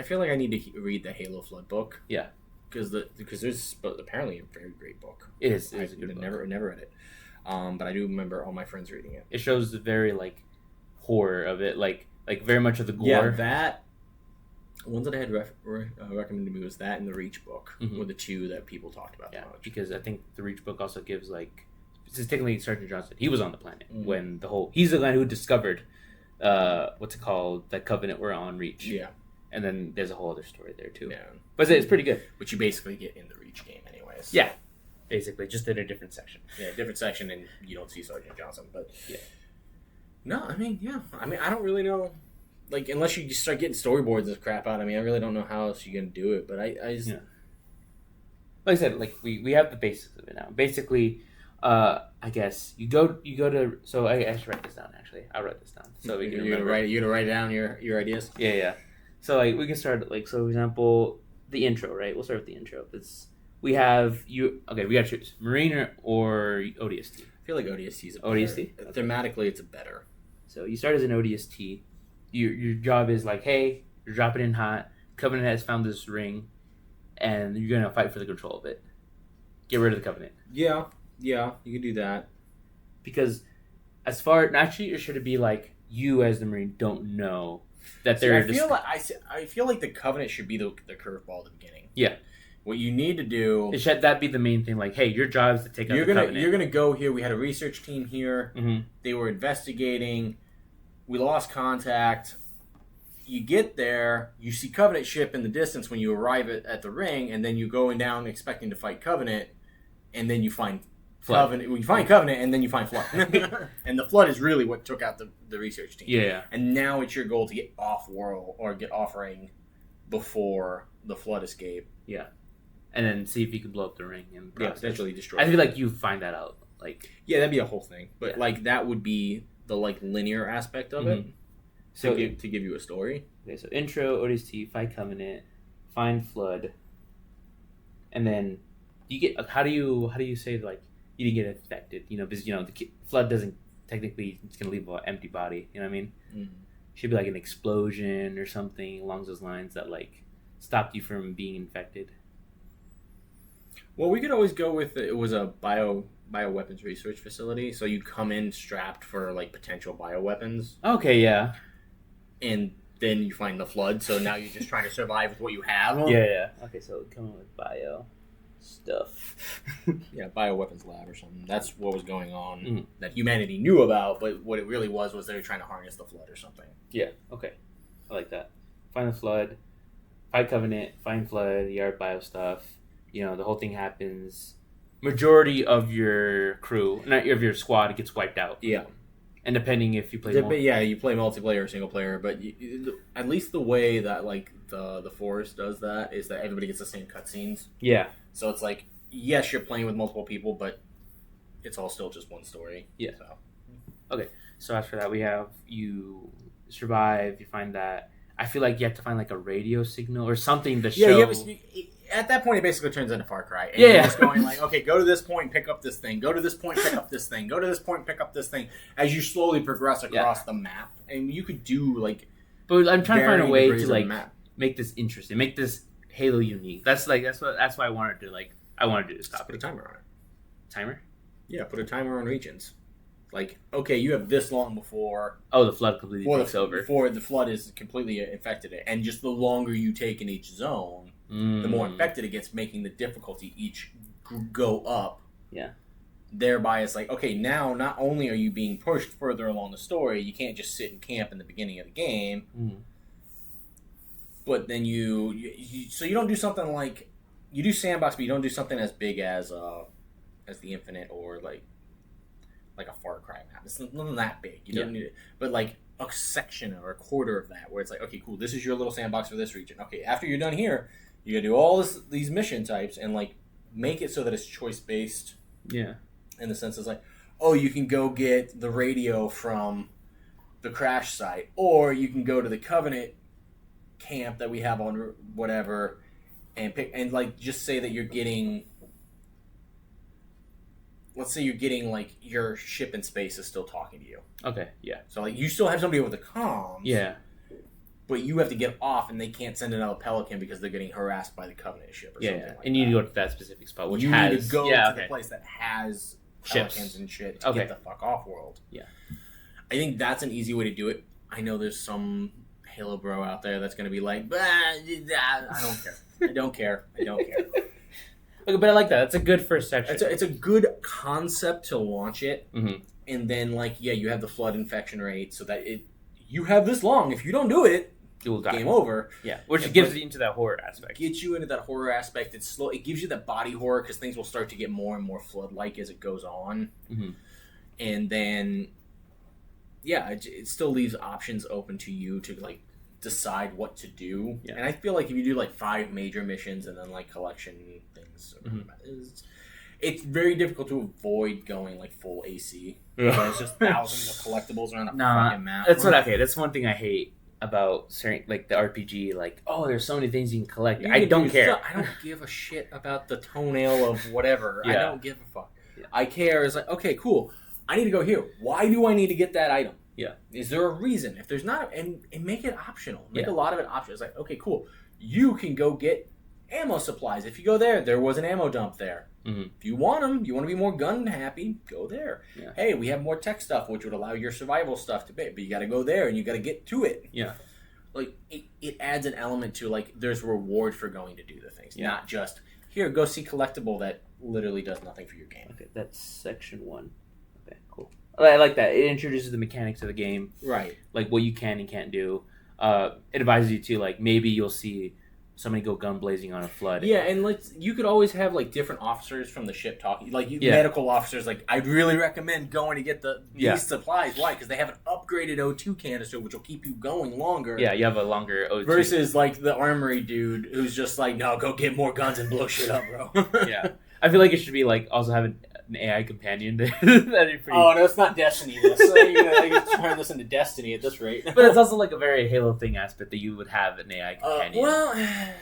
feel like I need to read the Halo Flood book. Yeah. Because there's apparently a very great book. It is. It is a good book. Never read it. But I do remember all my friends reading it. It shows the very like horror of it, like very much of the gore. Yeah, that ones that I had recommended to me was that and the Reach book were the two that people talked about the most. Because I think the Reach book also gives like technically Sergeant Johnson. He was on the planet when he's the guy who discovered what's it called, that Covenant were on Reach. Yeah, and then there's a whole other story there too. Yeah, but it's pretty good. Which you basically get in the Reach game, anyways. Yeah. Basically, just in a different section. Yeah, different section, and you don't see Sergeant Johnson. But yeah, no, I mean, I don't really know. Like, unless you just start getting storyboards and crap out. I mean, I really don't know how else you're gonna do it. But I just, like I said, like we have the basics of it now. Basically, I guess you go to. So I should write this down. Actually, I'll write this down. So you're gonna write down your ideas. Yeah. So like we can start like, so for example, the intro. Right, we'll start with the intro. We have you. Okay, we got to choose Marine or ODST. I feel like ODST is ODST. Okay. Thematically, it's a better. So you start as an ODST. Your job is like, hey, you're dropping in hot. Covenant has found this ring, and you're gonna fight for the control of it. Get rid of the Covenant. Yeah, you can do that. Because actually, it should be like you as the Marine don't know that they're. I feel like the Covenant should be the curveball at the beginning. Yeah. What you need to do... Should that be the main thing? Like, hey, your job is to take out the Covenant. You're going to go here. We had a research team here. Mm-hmm. They were investigating. We lost contact. You get there. You see Covenant ship in the distance when you arrive at the ring, and then you go down expecting to fight Covenant, and then you find Flood. You find Covenant, and then you find Flood. And the Flood is really what took out the research team. Yeah. And now it's your goal to get off-world or get off-ring before the Flood escape. Yeah. And then see if you can blow up the ring and potentially destroy. I feel like you find that out. Like, yeah, that'd be a whole thing. But like that would be the like linear aspect of it. So to give you a story. Okay, so intro, ODST, fight Covenant, find Flood, and then you get. How do you say like you didn't get infected? Because the Flood doesn't technically. It's gonna leave an empty body. You know what I mean? Mm-hmm. Should be like an explosion or something along those lines that like stopped you from being infected. Well, we could always go with it was a bioweapons research facility, so you come in strapped for like potential bioweapons. Okay, yeah. And then you find the Flood, so now you're just trying to survive with what you have. Yeah. Okay, so come in with bio stuff. Yeah, bioweapons lab or something. That's what was going on that humanity knew about, but what it really was they were trying to harness the Flood or something. Yeah, okay. I like that. Find the Flood, fight Covenant, find Flood, yard bio stuff. The whole thing happens. Majority of your crew, not of your squad, gets wiped out. Yeah. And depending if you play you play multiplayer or single player, but at least the way that like the Forest does that is that everybody gets the same cutscenes. Yeah. So it's like, yes, you're playing with multiple people, but it's all still just one story. Yeah. So. Okay. So after that, we have you survive. You find that. I feel like you have to find like a radio signal or something to show. Yeah. At that point, it basically turns into Far Cry. And you're just going like, okay, go to this point, pick up this thing. Go to this point, pick up this thing. Go to this point, pick up this thing. As you slowly progress across the map, and you could do like. But I'm trying to find a way to like make this interesting, make this Halo unique. That's why I wanted to like. I wanted to do this topic. Put a timer on it. Timer? Yeah, put a timer on regions. Like, okay, you have this long before. Oh, the Flood completely takes over. Before the Flood is completely infected it, and just the longer you take in each zone. The more infected it gets, making the difficulty each go up. Yeah. Thereby, it's like, okay, now not only are you being pushed further along the story, you can't just sit and camp in the beginning of the game. but then so you don't do something like you do sandbox, but you don't do something as big as the Infinite or like a Far Cry map. It's nothing that big. You don't need it, but like a section or a quarter of that, where it's like, okay, cool, this is your little sandbox for this region. Okay, after you're done here, you gotta do all these mission types and like make it so that it's choice based. Yeah. In the sense it's like, oh, you can go get the radio from the crash site, or you can go to the Covenant camp that we have on whatever, and pick and like just say that you're getting. Let's say you're getting like your ship in space is still talking to you. Okay. Yeah. So like you still have somebody with the comms. Yeah. But you have to get off, and they can't send another Pelican because they're getting harassed by the Covenant ship or something like that. And you need to go to that specific spot, which you has... need to go to the place that has ships Pelicans and shit to get the fuck off world. Yeah. I think that's an easy way to do it. I know there's some Halo bro out there that's going to be like, I don't care. I don't care. Okay, but I like that. It's a good first section. It's a good concept to launch it. Mm-hmm. And then, like, yeah, you have the flood infection rate so that you have this long. If you don't do it, you will die. Game over. Yeah, which gets you into that horror aspect. Gets you into that horror aspect. It's slow. It gives you that body horror because things will start to get more and more flood-like as it goes on. Mm-hmm. And then, yeah, it still leaves options open to you to, like, decide what to do. Yeah. And I feel like if you do, like, 5 major missions and then, like, collection things, it's very difficult to avoid going, like, full AC. It's just thousands of collectibles around a fucking map. That's one thing I hate about certain, like, the RPG. Like, oh, there's so many things you can collect. I don't care. I don't give a shit about the toenail of whatever. Yeah. I don't give a fuck. Yeah. I care is like, okay, cool. I need to go here. Why do I need to get that item? Yeah. Is there a reason? If there's not, and make it optional. Make a lot of it optional. It's like, okay, cool. You can go get ammo supplies. If you go there was an ammo dump there. Mm-hmm. If you want them, you want to be more gun happy, go there. Yeah. Hey, we have more tech stuff, which would allow your survival stuff to be, but you got to go there and you got to get to it. Yeah. Like, it adds an element to, like, there's reward for going to do the things. Yeah. Not just, here, go see collectible that literally does nothing for your game. Okay, that's section 1. Okay, cool. I like that. It introduces the mechanics of the game. Right. Like, what you can and can't do. It advises you to, like, maybe you'll see somebody go gun blazing on a flood. Yeah, and you could always have like different officers from the ship talking, like medical officers. Like, I'd really recommend going to get these supplies. Why? Because they have an upgraded O2 canister, which will keep you going longer. Yeah, you have a longer O2. Versus like the armory dude who's just like, no, go get more guns and blow shit up, bro. Yeah, I feel like it should be like also have an AI companion. Oh no, it's not Destiny. So you're gonna turn this into Destiny at this rate. But it's also like a very Halo thing aspect that you would have an AI companion.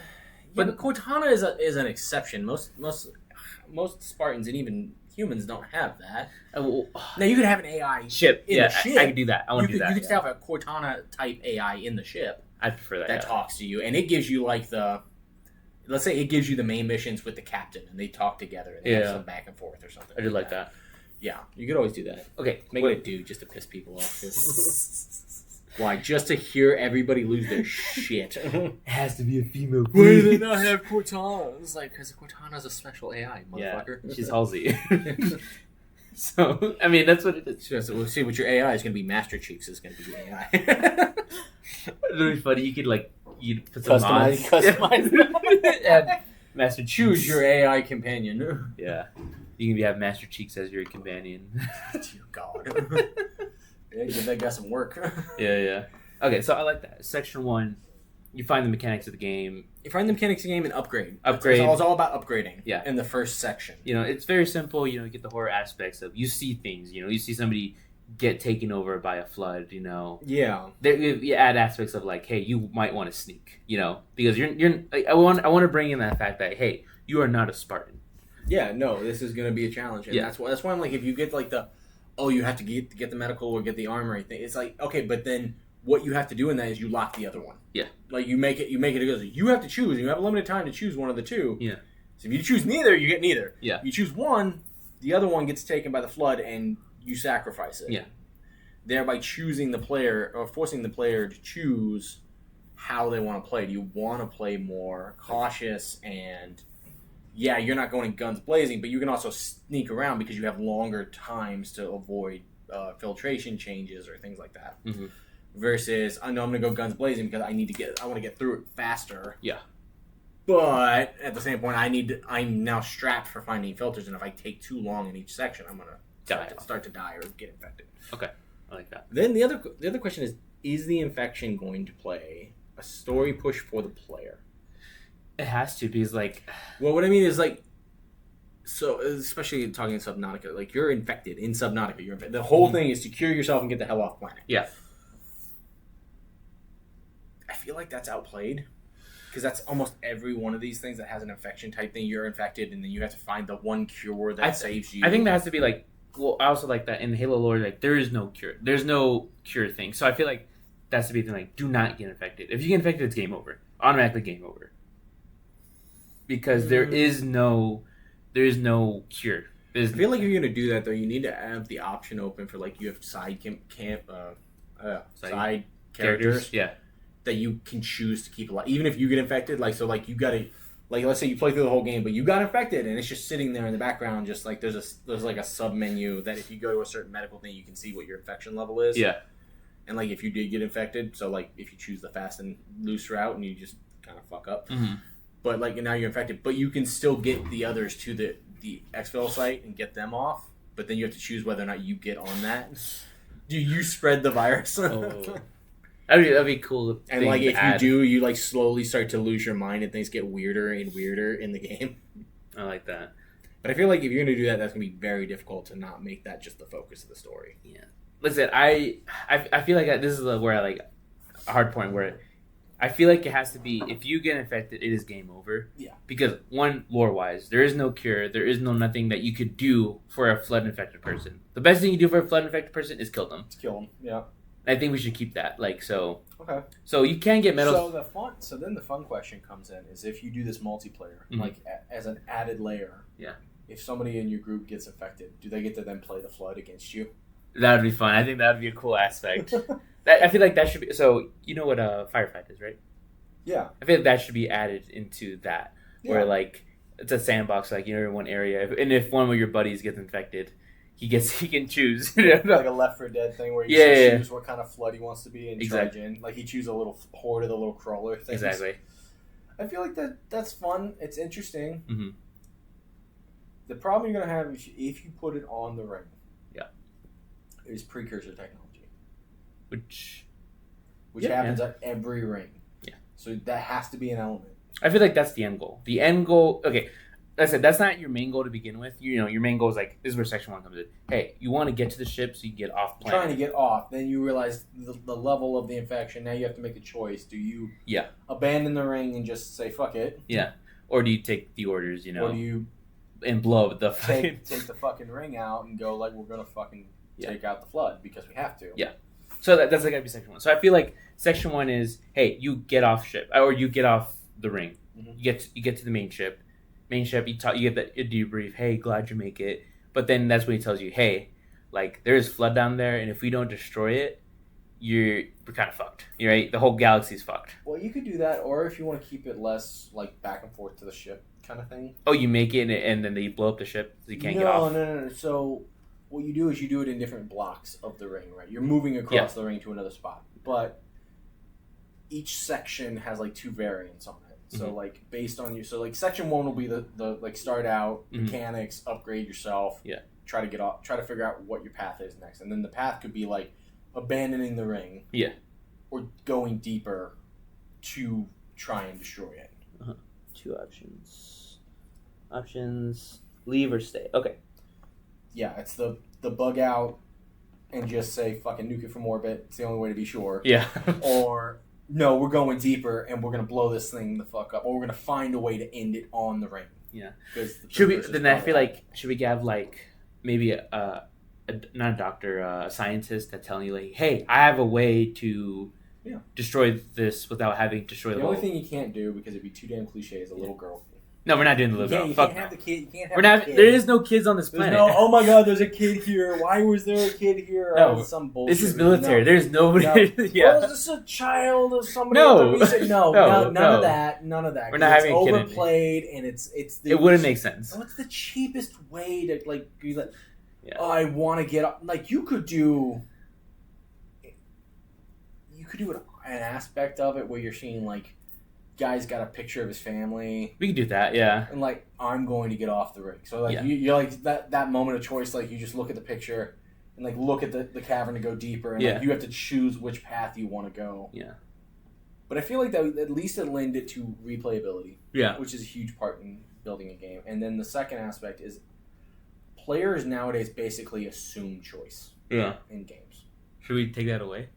But Cortana is an exception. Most Spartans and even humans don't have that. Now you could have an AI ship. The ship. I could do that. I want to do that. You could have a Cortana type AI in the ship. I prefer that. That talks to you, and it gives you like let's say it gives you the main missions with the captain, and they talk together and they have some back and forth or something. I do like that. Yeah, you could always do that. Okay, make it a dude just to piss people off. Why? Just to hear everybody lose their shit. It has to be a female. Why do they not have Cortana? It's like, because Cortana's a special AI, motherfucker. Yeah, she's Halsey. So, I mean, that's what it is. So we'll see what your AI is going to be. Master Chiefs is going to be AI. It would be funny. You could, like, you'd put some Customize. And Master Choose Cheeks. your AI companion. Yeah. You can have Master Cheeks as your companion. Dear God. Yeah, give that guy some work. Yeah. Okay, so I like that. Section 1, you find the mechanics of the game. You find the mechanics of the game and upgrade. Upgrade. It's all about upgrading. Yeah. In the first section. You know, it's very simple. You know, you get the horror aspects of, you see things. You know, you see somebody get taken over by a flood. You know. Yeah. You add aspects of like, hey, you might want to sneak. You know, because you're. I want to bring in that fact that, hey, you are not a Spartan. Yeah. No, this is going to be a challenge, and that's why I'm like, if you get like you have to get the medical or get the armory thing. It's like, okay, but then what you have to do in that is you lock the other one. Yeah. Like you make it goes. You have to choose. You have a limited time to choose one of the two. Yeah. So if you choose neither, you get neither. Yeah. You choose one, the other one gets taken by the flood, and you sacrifice it. Yeah. Thereby choosing the player or forcing the player to choose how they want to play. Do you want to play more cautious and? Yeah, you're not going guns blazing, but you can also sneak around because you have longer times to avoid filtration changes or things like that. Mm-hmm. versus I know I'm gonna go guns blazing because I want to get through it faster. Yeah. But at the same point, I'm now strapped for finding filters, and if I take too long in each section, I'm gonna start to die or get infected. Okay, I like that. Then the other question is the infection going to play a story push for the player? It has to, because well, what I mean is so especially talking in Subnautica, like you're infected in Subnautica. You're infected. The whole thing is to cure yourself and get the hell off planet. Yeah. I feel like that's outplayed. Because that's almost every one of these things that has an infection type thing. You're infected, and then you have to find the one cure that saves you. I think that has to be I also like that in Halo lore. There is no cure. There's no cure thing. So I feel like that's the big thing. Do not get infected. If you get infected, it's game over. Automatically game over. Because there is no cure. I feel like if you're gonna do that though, you need to have the option open for you have side side characters. Yeah. That you can choose to keep alive, even if you get infected. You gotta, let's say you play through the whole game, but you got infected, and it's just sitting there in the background, just there's a sub menu that if you go to a certain medical thing, you can see what your infection level is. Yeah. And if you did get infected, so if you choose the fast and loose route, and you just kind of fuck up, but now you're infected, but you can still get the others to the exfil site and get them off, but then you have to choose whether or not you get on that. Do you spread the virus? Oh. That'd be cool. And if you do, you slowly start to lose your mind and things get weirder and weirder in the game. I like that. But I feel like if you're gonna do that, that's gonna be very difficult to not make that just the focus of the story. Yeah. Listen, I feel like this is where a hard point where I feel like it has to be, if you get infected, it is game over. Yeah. Because one, lore wise, there is no cure, there is nothing that you could do for a flood infected person. The best thing you do for a flood infected person is kill them. Kill them. Yeah. I think we should keep that. Okay. So you can get medals. So then the fun question comes in is if you do this multiplayer, as an added layer. Yeah. If somebody in your group gets infected, do they get to then play the flood against you? That would be fun. I think that would be a cool aspect. I feel like that should be. So you know what a firefight is, right? Yeah. I feel like that should be added into that, where it's a sandbox, you're in one area, and if one of your buddies gets infected, he can choose. Like a Left 4 Dead thing where he choose what kind of flood he wants to be and charge in. He chooses a little horde of the little crawler things. Exactly. I feel like that's fun. It's interesting. Mm-hmm. The problem you're going to have if you put it on the ring. Yeah. Is precursor technology. Which happens at every ring. Yeah. So that has to be an element. I feel like that's the end goal. The end goal, okay. Like I said, that's not your main goal to begin with. Your main goal is this is where Section 1 comes in. Hey, you want to get to the ship so you can get off planet. Trying to get off. Then you realize the level of the infection. Now you have to make a choice. Do you abandon the ring and just say, fuck it? Yeah. Or do you take the orders, Or do you and blow up the take the fucking ring out and go, we're going to fucking take out the flood because we have to. Yeah. So that's got to be Section 1. So I feel like Section 1 is, hey, you get off ship. Or you get off the ring. Mm-hmm. You get to the main ship. You get the debrief. Hey, glad you make it. But then that's when he tells you, hey, there's flood down there, and if we don't destroy it, we're kind of fucked. You're right. The whole galaxy's fucked. Well, you could do that, or if you want to keep it less back and forth to the ship kind of thing. Oh, you make it, and then they blow up the ship, so you can't get off. No. So what you do is you do it in different blocks of the ring, right? You're moving across the ring to another spot, but each section has 2 variants on it. So based on you, section 1 will be the start out mechanics, upgrade yourself, try to get off, try to figure out what your path is next, and then the path could be abandoning the ring, or going deeper to try and destroy it. 2 options: leave or stay. Okay. Yeah, it's the bug out and just say fucking nuke it from orbit. It's the only way to be sure. Yeah. Or no, we're going deeper and we're gonna blow this thing the fuck up, or we're gonna find a way to end it on the ring. Yeah. Should we? Then I feel should we have maybe not a doctor, a scientist that's telling you hey, I have a way to destroy this without having to destroy the only thing you can't do, because it'd be too damn cliche, is a little girl. No, we're not doing the little girl. You Fuck can't have the kid. You can't have we're not. There is no kids on this planet. Oh my god, there's a kid here. Why was there a kid here? No, some bullshit. This is military. There's nobody. No. Yeah. Was this a child of somebody? No. None of that. None of that. We're not having a kid. Overplayed, and it's. It wouldn't make sense. What's the cheapest way to be like? Yeah. Oh, I want to get up. You could do. could do an aspect of it where you're seeing like guy's got a picture of his family. We can do that, yeah. And like I'm going to get off the ring. So like Yeah. you're like that moment of choice. Like you just look at the picture and like look at the cavern to go deeper, and like, you have to choose which path you want to go. Yeah. But I feel like that at least it lended it to replayability. Yeah. Which is a huge part in building a game. And then the second aspect is players nowadays basically assume choice. Yeah. In games. Should we take that away?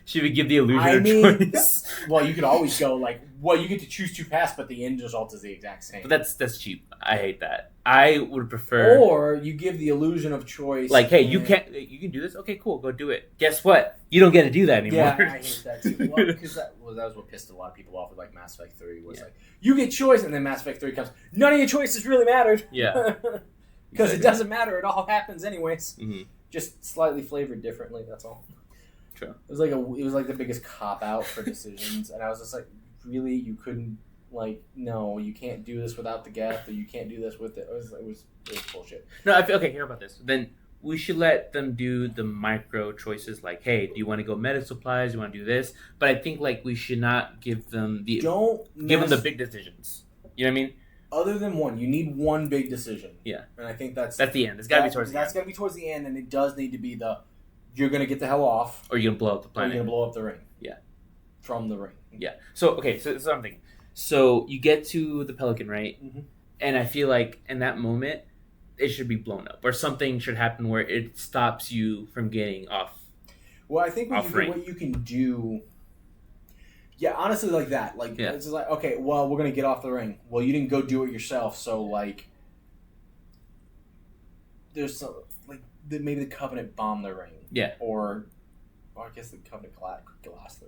Should we give the illusion of choice? Well, you could always go like, well, you get to choose two paths, but the end result is the exact same. But that's cheap. I hate that. I would prefer. Or you give the illusion of choice. Like, hey, you can do this. Okay, cool. Go do it. Guess what? You don't get to do that anymore. Yeah, I hate that too. Well, because that was what pissed a lot of people off with like Mass Effect 3. Was like, you get choice, and then Mass Effect 3 comes. None of your choices really mattered. Yeah. Because it doesn't matter. It all happens anyways. Mm-hmm. Just slightly flavored differently. That's all. True. It was like the biggest cop out for decisions, and I was just like, really, you couldn't like, no, you can't do this without the geth, or you can't do this with it. It was bullshit. No, I feel okay. Hear about this. Then we should let them do the micro choices. Like, hey, do you want to go medical supplies? Do you want to do this? But I think like we should not give them the the big decisions. You know what I mean? Other than one, you need one big decision. Yeah, and I think that's the end. It's got to be towards the end. That's got to be towards the end, and it does need to be you're going to get the hell off. Or you're going to blow up the planet. Or you're going to blow up the ring. Yeah. From the ring. Yeah. So, okay, so something. So, you get to the Pelican, right? Mm-hmm. And I feel like in that moment, it should be blown up. Or something should happen where it stops you from getting off. Well, I think what you can do... Yeah, honestly, like that. Like, it's just like, okay, well, we're going to get off the ring. Well, you didn't go do it yourself, so, like... There's some... Like, maybe the Covenant bombed the ring. Yeah. Or I guess the Covenant glassed the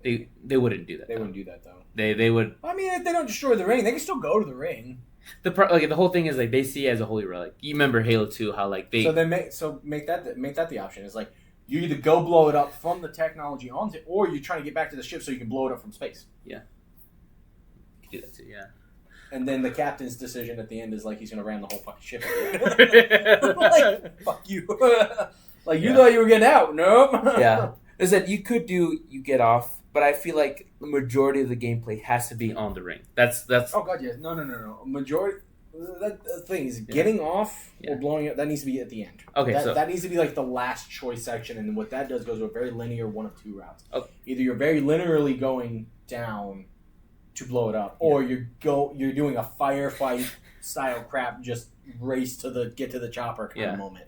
ring. They wouldn't do that. They wouldn't do that though. They would. I mean, if they don't destroy the ring, they can still go to the ring. The whole thing is like they see it as a holy relic. You remember Halo 2, how like they make that the option. It's like you either go blow it up from the technology onto, or you're trying to get back to the ship so you can blow it up from space. Yeah. You can do that too. Yeah. And then the captain's decision at the end is like he's going to ram the whole fucking ship. Like, fuck you. Like, you thought you were getting out. Nope. Yeah. Is that you get off, but I feel like the majority of the gameplay has to be on the ring. That's. Oh, God, yes. No. Majority... The thing is, getting off or blowing up, that needs to be at the end. Okay, that needs to be like the last choice section, and what that does goes to a very linear one of two routes. Okay. Either you're very linearly going down to blow it up, or you're doing a firefight style crap, just race to get to the chopper kind of moment.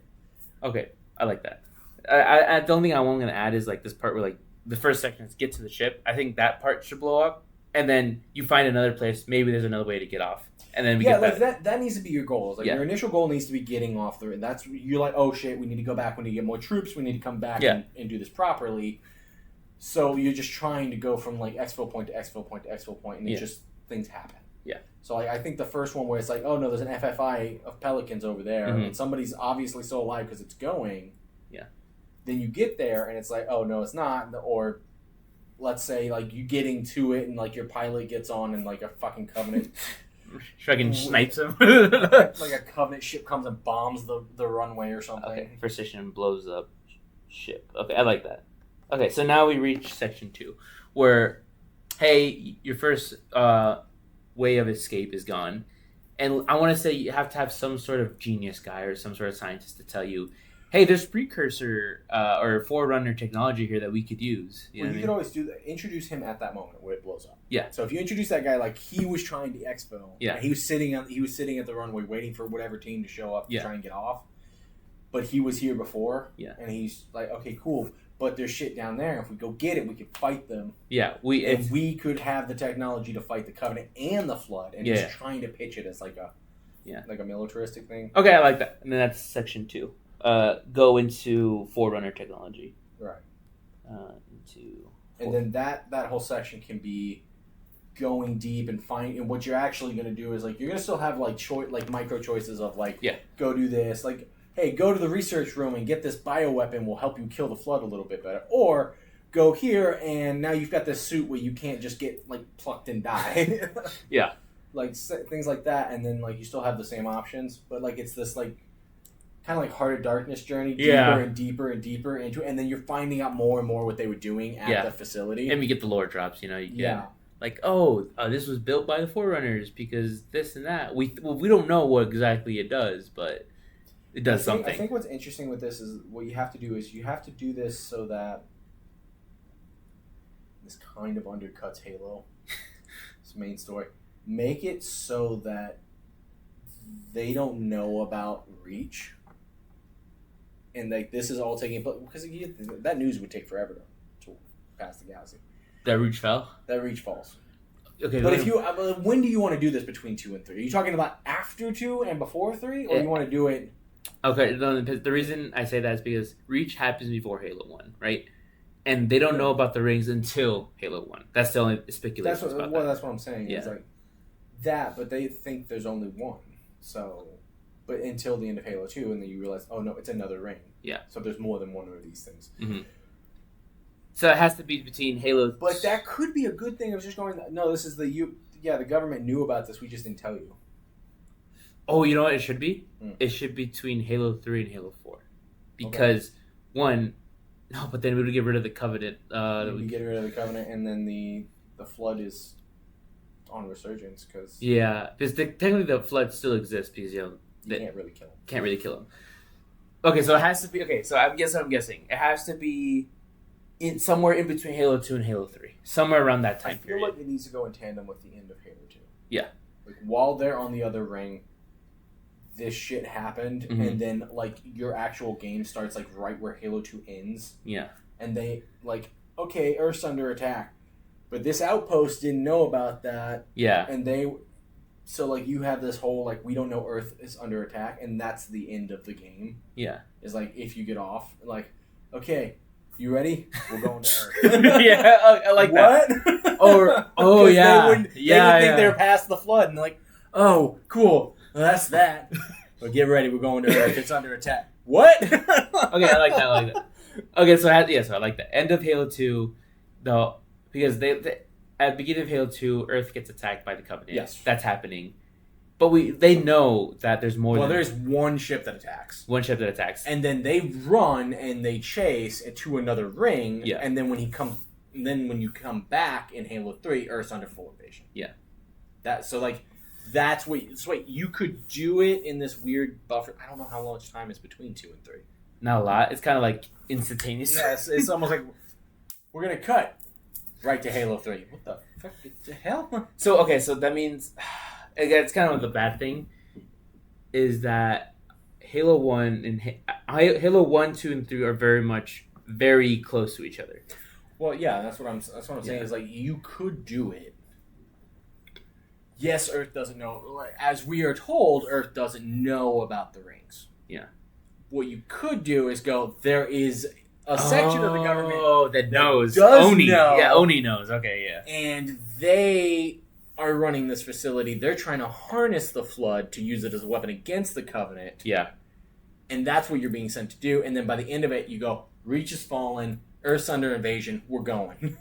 Okay, I like that. I the only thing I'm going to add is like this part where like the first section is get to the ship. I think that part should blow up, and then you find another place. Maybe there's another way to get off, and then we get back. That needs to be your goal. Like your initial goal needs to be getting off the. That's you're like, oh shit, we need to go back. We need to get more troops. We need to come back and do this properly. So you're just trying to go from like exfil point to exfil point to exfil point, and it just things happen. Yeah. So I think the first one where it's like, oh no, there's an FFI of Pelicans over there, and somebody's obviously still alive because it's going. Yeah. Then you get there, and it's like, oh no, it's not. Or let's say like you getting to it, and like your pilot gets on, and like a fucking Covenant. Fucking snipes him. Like a Covenant ship comes and bombs the runway or something. Okay. First section blows up ship. Okay, I like that. Okay, so now we reach section 2, where, hey, your first way of escape is gone, and I want to say you have to have some sort of genius guy or some sort of scientist to tell you, hey, there's precursor or forerunner technology here that we could use. You could always do that. Introduce him at that moment where it blows up. Yeah. So if you introduce that guy like he was trying to exfil, and he was sitting at the runway waiting for whatever team to show up to try and get off, but he was here before. Yeah. And he's like, okay, cool. But there's shit down there. If we go get it, we could fight them. Yeah, we could have the technology to fight the Covenant and the Flood, and just trying to pitch it as like a militaristic thing. Okay, I like that. And then that's section 2. Go into Forerunner technology. Right. And then that whole section can be going deep and and what you're actually going to do is like you're going to still have like micro choices of like go do this, like. Hey, go to the research room and get this bioweapon will help you kill the Flood a little bit better. Or go here and now you've got this suit where you can't just get like plucked and die. Like things like that, and then like you still have the same options, but like it's this like kind of like Heart of Darkness journey, deeper Yeah. and deeper and deeper into it, and then you're finding out more and more what they were doing at the facility. And we get the lore drops, you know. You get, Yeah. like, this was built by the Forerunners because this and that. We don't know what exactly it does, but it does something. I think what's interesting with this is what you have to do is you have to do this so that this kind of undercuts Halo. Its main story. Make it so that they don't know about Reach. And like this is all taking place because that news would take forever to pass the galaxy. That Reach fell? That Reach falls. Okay, But when do you want to do this between 2 and 3? Are you talking about after 2 and before 3, or you want to do it? Okay, the reason I say that is because Reach happens before Halo 1, right? And they don't know about the rings until Halo 1. That's the only speculation about that. That's what I'm saying. Yeah. It's like that, but they think there's only one. So, but until the end of Halo 2, and then you realize, oh no, it's another ring. Yeah. So there's more than one of these things. Mm-hmm. So it has to be between Halo. But that could be a good thing of just going, no, this is the government knew about this, we just didn't tell you. Oh, you know what it should be? Mm. It should be between Halo 3 and Halo 4. Because, but then we would get rid of the Covenant. We get rid of the Covenant, and then the Flood is on resurgence, because... Yeah, because technically the Flood still exists, because, you can't really kill him. Can't really kill him. Okay, so it has to be... Okay, so I'm guessing. It has to be somewhere in between Halo 2 and Halo 3. Somewhere around that time period. I feel like it needs to go in tandem with the end of Halo 2. Yeah. Like, while they're on the other ring, this shit happened, Mm-hmm. and then, like, your actual game starts, like, right where Halo 2 ends. Yeah. And they, like, okay, Earth's under attack. But this outpost didn't know about that. Yeah. And so, like, you have this whole, like, we don't know Earth is under attack, and that's the end of the game. Yeah. Is, like, if you get off, like, okay, you ready? We're going to Earth. Yeah, I like that. What? Yeah. They would think they're past the Flood, and like, oh, cool. Well, that's that. But get ready, we're going to Earth. It's under attack. What? Okay, I like that. Okay, so I like that. End of Halo 2, though, because they at the beginning of Halo 2, Earth gets attacked by the Covenant. Yes. That's happening. But they know that there's more than... there's one ship that attacks. One ship that attacks. And then they run and they chase to another ring. Yeah. And then when you come back in Halo 3, Earth's under full invasion. Yeah. That's what you could do it in this weird buffer. I don't know how much time is between 2 and 3. Not a lot. It's kind of like instantaneous. Yeah, it's almost like we're gonna cut right to Halo 3. What the fuck? The hell? So that means again, it's kind of the bad thing is that Halo 1 and Halo 1, 2, and 3 are very close to each other. Well, yeah, that's what I'm saying. Is like you could do it. Yes, Earth doesn't know. As we are told, Earth doesn't know about the rings. Yeah. What you could do is go, there is a section of the government that knows. Does Oni. know. Yeah, Oni knows. Okay, yeah. And they are running this facility. They're trying to harness the Flood to use it as a weapon against the Covenant. Yeah. And that's what you're being sent to do. And then by the end of it, you go, Reach is fallen, Earth's under invasion, we're going.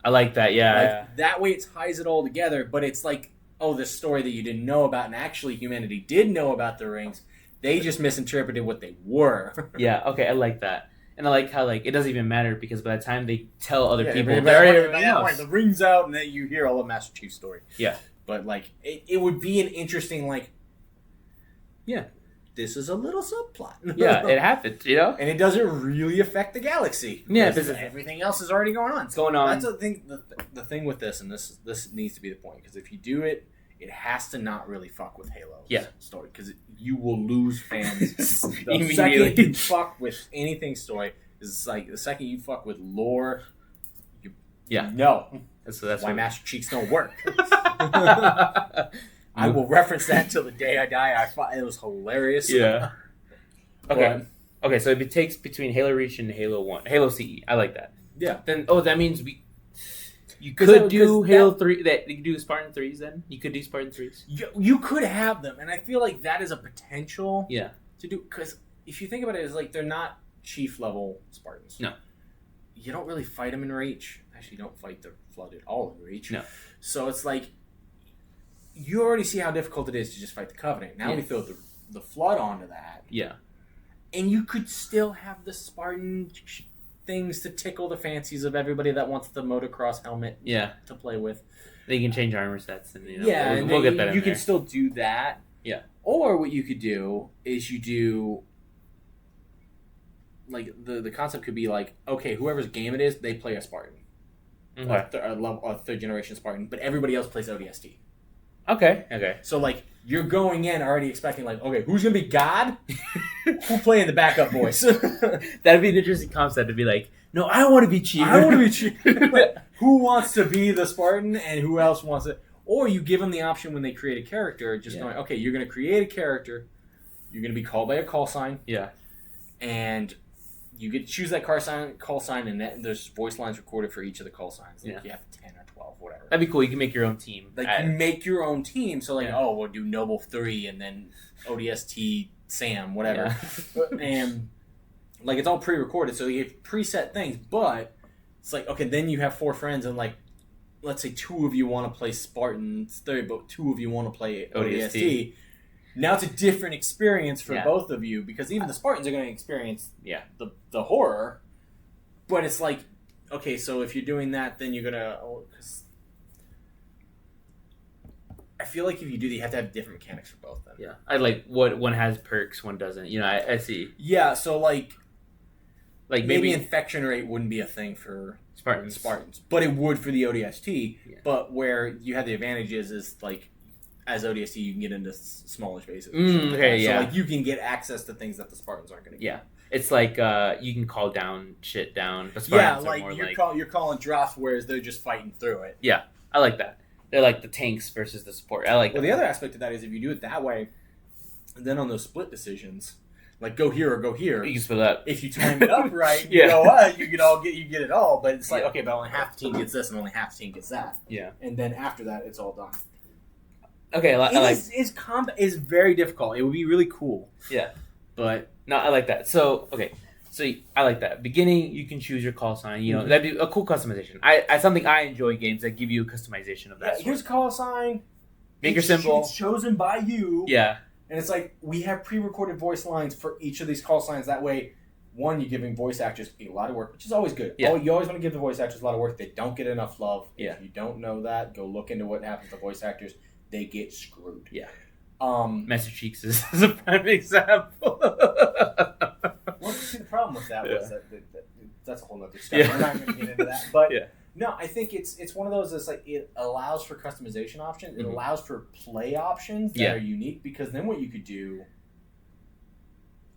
I like that, yeah. That way it ties it all together, but it's like, oh, this story that you didn't know about, and actually humanity did know about the rings. They just misinterpreted what they were. Yeah, okay, I like that. And I like how it doesn't even matter because by the time they tell other people, the ring's out, and then you hear all of Master Chief's story. Yeah. But it would be an interesting this is a little subplot. Yeah, it happens, and it doesn't really affect the galaxy. Yeah, because everything else is already going on. It's going on. That's the thing. The thing with this, and this needs to be the point, because if you do it, it has to not really fuck with Halo's story, because you will lose fans. The second you fuck with anything story is like the second you fuck with lore. That's why Master Chiefs don't work. I will reference that till the day I die. It was hilarious. Yeah. Okay. Okay, so it takes between Halo Reach and Halo 1. Halo CE. I like that. Yeah. Then that means you could do Halo 3 you could do Spartan 3s then? You could do Spartan 3s. You could have them, and I feel like that is a potential to do, because if you think about it, it's like they're not chief level Spartans. No. You don't really fight them in Reach. Actually, you don't fight the Flood at all in Reach. No. So it's like you already see how difficult it is to just fight the Covenant. Now we throw the Flood onto that. Yeah. And you could still have the Spartan things to tickle the fancies of everybody that wants the motocross helmet to play with. They can change armor sets, and we'll get that in there. You can still do that. Yeah. Or what you could do is you do, like, the concept could be like, okay, whoever's game it is, they play a Spartan. Okay. A third generation Spartan, but everybody else plays ODST. Okay. So, like, you're going in already expecting, like, okay, who's going to be God? Who playing the backup voice? That'd be an interesting concept to be like, no, I want to be Cheater. I want to be Cheater. Who wants to be the Spartan and who else wants it? Or you give them the option when they create a character, just going, okay, you're going to create a character. You're going to be called by a call sign. Yeah. And you get to choose that call sign, and there's voice lines recorded for each of the call signs. Like you have 10 or 12, whatever. That'd be cool. You can make your own team. Like, you make your own team. So, like, we'll do Noble 3 and then ODST Sam, whatever. Yeah. And, like, it's all pre-recorded, so you have preset things. But it's like, okay, then you have 4 friends, and, like, let's say 2 of you want to play Spartans 30, but 2 of you want to play ODST. Now it's a different experience for both of you, because even the Spartans are going to experience the horror. But it's like, okay, so if you're doing that, then you're going to... I feel like if you do that, you have to have different mechanics for both then. Yeah. I like what one has perks, one doesn't. You know, I see. Yeah, so like maybe infection rate wouldn't be a thing for Spartans, but it would for the ODST. Yeah. But where you have the advantages is like, as ODST, you can get into smaller spaces. Okay, so like you can get access to things that the Spartans aren't going to get. Yeah, it's like you can call shit down. But Spartans are more you're calling drafts, whereas they're just fighting through it. Yeah, I like that. They're like the tanks versus the support. I like. Well, the other aspect of that is if you do it that way, then on those split decisions, like go here or go here, you can split up. If you time it up right, you get it all. But it's like, okay, but only half the team gets this and only half the team gets that. Yeah, and then after that, it's all done. Okay, combat is very difficult. It would be really cool. Yeah, but no, I like that. So I like that. Beginning, you can choose your call sign. You know, that'd be a cool customization. I something I enjoy games that give you a customization of that. Yeah, here's call sign. Make your symbol. It's chosen by you. Yeah, and it's like we have pre-recorded voice lines for each of these call signs. That way, one, you're giving voice actors a lot of work, which is always good. Yeah. You always want to give the voice actors a lot of work. They don't get enough love. Yeah. If you don't know that, go look into what happens to voice actors. They get screwed. Yeah. Master Cheeks is a prime example. Well, see, the problem with that was that's a whole other stuff. Yeah. We're not going to get into that. But no, I think it's one of those that's like it allows for customization options. It allows for play options that are unique, because then what you could do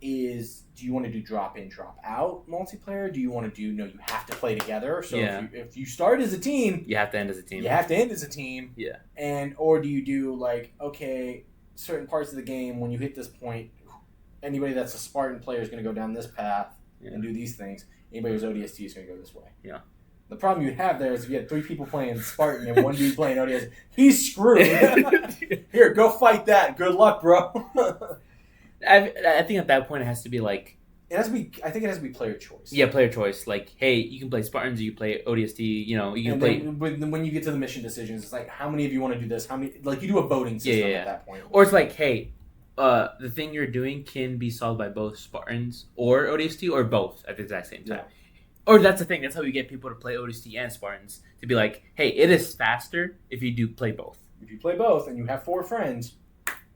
is, do you want to do drop in, drop out multiplayer? Do you want to do, no, you have to play together. So if you start as a team, you have to end as a team. Yeah. Or do you do like, okay, certain parts of the game, when you hit this point, anybody that's a Spartan player is going to go down this path and do these things. Anybody who's ODST is going to go this way. Yeah. The problem you have there is if you had 3 people playing Spartan and 1 dude playing ODST, he's screwed. Here, go fight that. Good luck, bro. I think at that point it has to be like... I think it has to be player choice. Yeah, player choice. Like, hey, you can play Spartans, you play ODST, you know, you can play... When you get to the mission decisions, it's like, how many of you want to do this? How many... Like, you do a voting system at that point. Or it's like, hey, the thing you're doing can be solved by both Spartans or ODST, or both at the exact same time. Yeah. Or that's the thing, that's how you get people to play ODST and Spartans, to be like, hey, it is faster if you do play both. If you play both and you have 4 friends,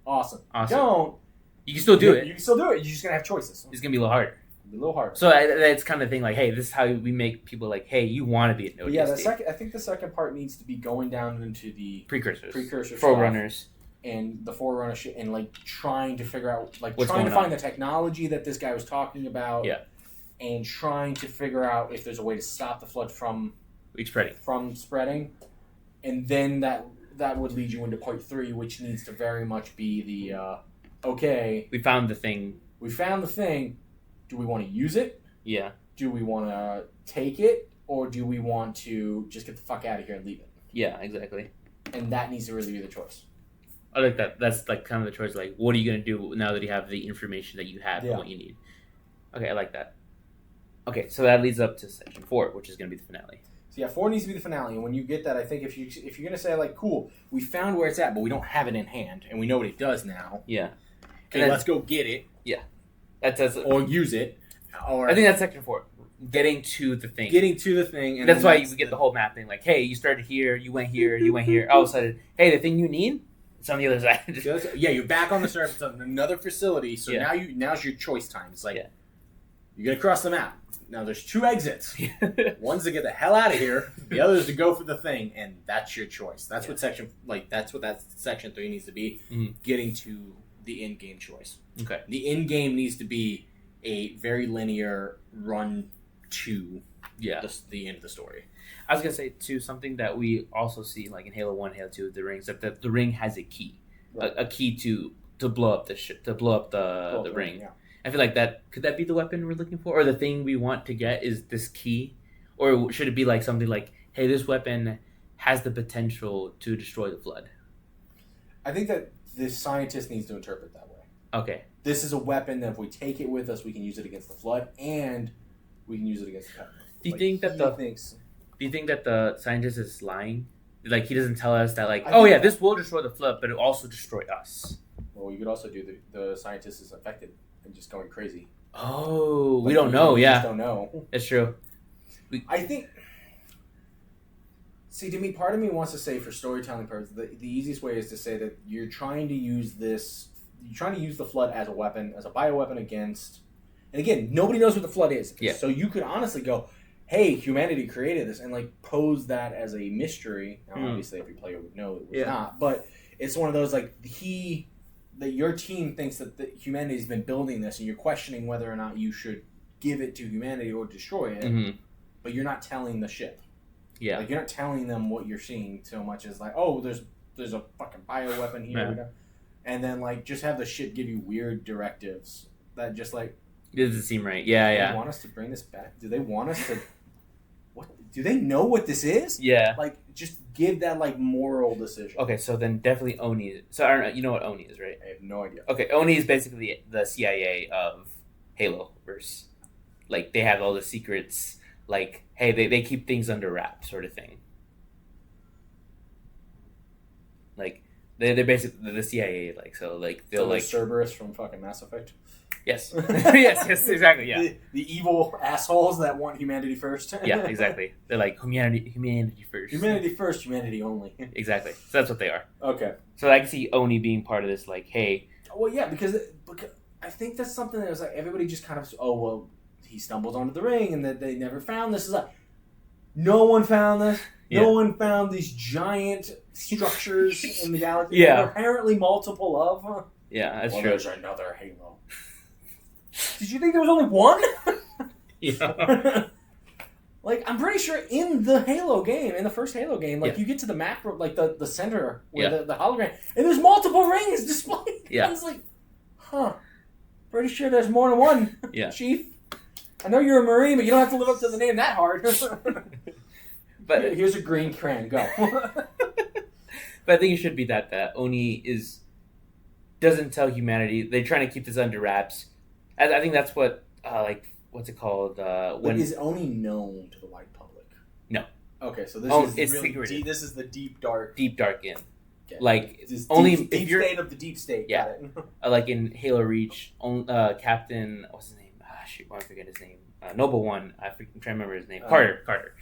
awesome. Don't... You can still do it. You can still do it. You're just going to have choices. It's going to be a little harder. So that's kind of thing like, hey, this is how we make people like, hey, you want to be an ODST. Yeah, I think the second part needs to be going down into the precursors, forerunners, and the forerunner shit, and like trying to figure out, like trying to find the technology that this guy was talking about. Yeah. And trying to figure out if there's a way to stop the flood from spreading. And then that would lead you into part 3, which needs to very much be the okay, we found the thing. Do we want to use it? Yeah. Do we want to take it? Or do we want to just get the fuck out of here and leave it? Yeah, exactly. And that needs to really be the choice. I like that. That's like kind of the choice. Like, what are you going to do now that you have the information that you have and what you need? Okay, I like that. Okay, so that leads up to section 4, which is going to be the finale. So yeah, 4 needs to be the finale. And when you get that, I think if you're going to say, like, cool, we found where it's at, but we don't have it in hand, and we know what it does now. Yeah. Okay, let's go get it. Yeah. or use it. Or I think that's section 4. Getting to the thing. And that's why we get the whole mapping. Like, hey, you started here, you went here, you went here. All of a sudden, hey, the thing you need, it's on the other side. Yeah, you're back on the surface of another facility. So now's your choice time. It's like you're gonna cross the map. Now there's 2 exits. One's to get the hell out of here. The other is to go for the thing, and that's your choice. That's what that section 3 needs to be. Mm-hmm. Getting to the end game choice. Okay. The end game needs to be a very linear run to the end of the story. I was gonna say too, something that we also see like in Halo 1, Halo 2, the rings, that the ring has a key, right. a key to blow up the ring. Yeah. I feel like could that be the weapon we're looking for, or the thing we want to get is this key, or should it be like something like, hey, this weapon has the potential to destroy the Flood? I think that the scientist needs to interpret that way. Okay. This is a weapon that if we take it with us, we can use it against the Flood, and we can use it against the Covenant. Do you think that the scientist is lying? Like, he doesn't tell us that, like, this will destroy the Flood, but it'll also destroy us. Well, you could also do the scientist is affected and just going crazy. Oh, we don't know. Yeah, just don't know. It's true. I think. See, to me, part of me wants to say, for storytelling purposes, the easiest way is to say that you're trying to use this. You're trying to use the Flood as a weapon, as a bioweapon against. And again, nobody knows what the Flood is. Yeah. So you could honestly go, hey, humanity created this, and like pose that as a mystery. Now, obviously, every player would know it was not, but it's one of those like that your team thinks that humanity's been building this, and you're questioning whether or not you should give it to humanity or destroy it, but you're not telling the ship. Yeah, like you're not telling them what you're seeing so much as like, oh, there's a fucking bioweapon here, and then like just have the ship give you weird directives that just like. It doesn't seem right. Yeah, do they want us to bring this back? Do they want us to? What do they know what this is? Yeah. Like, just give that like moral decision. Okay, so then definitely Oni. So I don't know. You know what Oni is, right? I have no idea. Okay, Oni is basically the CIA of Halo verse. Like they have all the secrets. Like, hey, they keep things under wraps, sort of thing. Like they're basically the CIA. Like so, like they'll like Cerberus from fucking Mass Effect. Yes. yes, exactly, yeah. The evil assholes that want humanity first. Yeah, exactly. They're like, humanity first. Humanity first, humanity only. Exactly. So that's what they are. Okay. So I can see Oni being part of this, like, hey. Well, yeah, because I think that's something that was like, everybody just kind of, oh, well, he stumbled onto the ring and that they never found this. Is like, no one found this. Yeah. No one found these giant structures in the galaxy. Yeah. There are apparently multiple of. Yeah, that's true. There's another Halo. Did you think there was only one? Yeah. Like, I'm pretty sure in the Halo game, in the first Halo game, like, you get to the map, like, the center, where the hologram, and there's multiple rings displayed. Yeah. It's like, pretty sure there's more than one, Chief. I know you're a Marine, but you don't have to live up to the name that hard. But here's a green crayon, go. But I think it should be that Oni doesn't tell humanity. They're trying to keep this under wraps. I think that's what, what's it called? But is Oni known to the wide public? No. Okay, so this is really secretive. This is the deep dark end. Okay. Like this only deep if you're state of the deep state. Yeah. Like in Halo Reach, Captain, what's his name? Why I forget his name? Noble One. I'm trying to remember his name. Carter.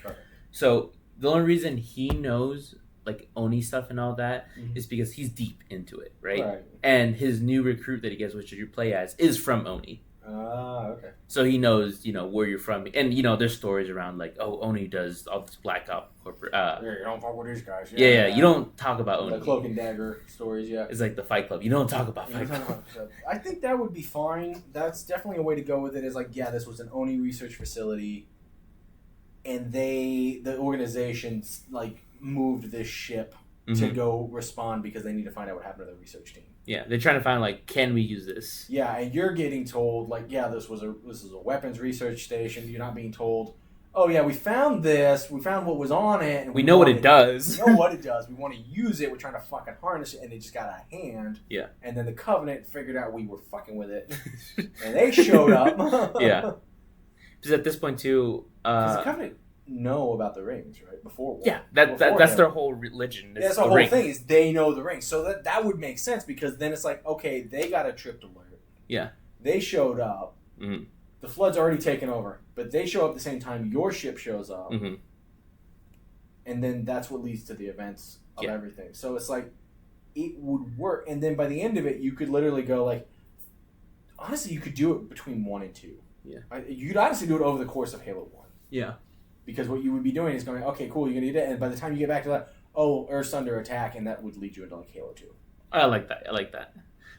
So the only reason he knows like Oni stuff and all that is because he's deep into it, right? And his new recruit that he gets, which you play as, is from Oni. Okay. So he knows, where you're from, and there's stories around like, oh, Oni does all this black op corporate. You don't fuck with these guys. Yeah. You don't talk about Oni. The Cloak and Dagger stories, yeah. It's like the Fight Club. You don't talk about Fight Club. I think that would be fine. That's definitely a way to go with it. Is like, yeah, this was an Oni research facility, and the organization like moved this ship to go respond because they need to find out what happened to the research team. Yeah, they're trying to find like, can we use this? Yeah, and you're getting told like, yeah, this is a weapons research station. You're not being told, oh yeah, we found this. We found what was on it. And we know what it does. We know what it does. We want to use it. We're trying to fucking harness it, and they just got a hand. Yeah. And then the Covenant figured out we were fucking with it, and they showed up. Yeah. Because at this point too, because the Covenant know about the rings, right? Before yeah, that's their whole religion. Yeah, that's the whole thing is they know the rings, so that would make sense because then it's like, okay, they got a tripped alert. Yeah, They showed up. Mm-hmm. The Flood's already taken over, but they show up at the same time your ship shows up. Mm-hmm. And then that's what leads to the events of everything. So it's like, it would work. And then by the end of it, you could literally go like, honestly, you could do it between 1 and 2. Yeah. You could honestly do it over the course of Halo 1. Yeah. Because what you would be doing is going, okay, cool, you're going to do that. And by the time you get back to that, oh, Earth's under attack, and that would lead you into like Halo 2. I like that.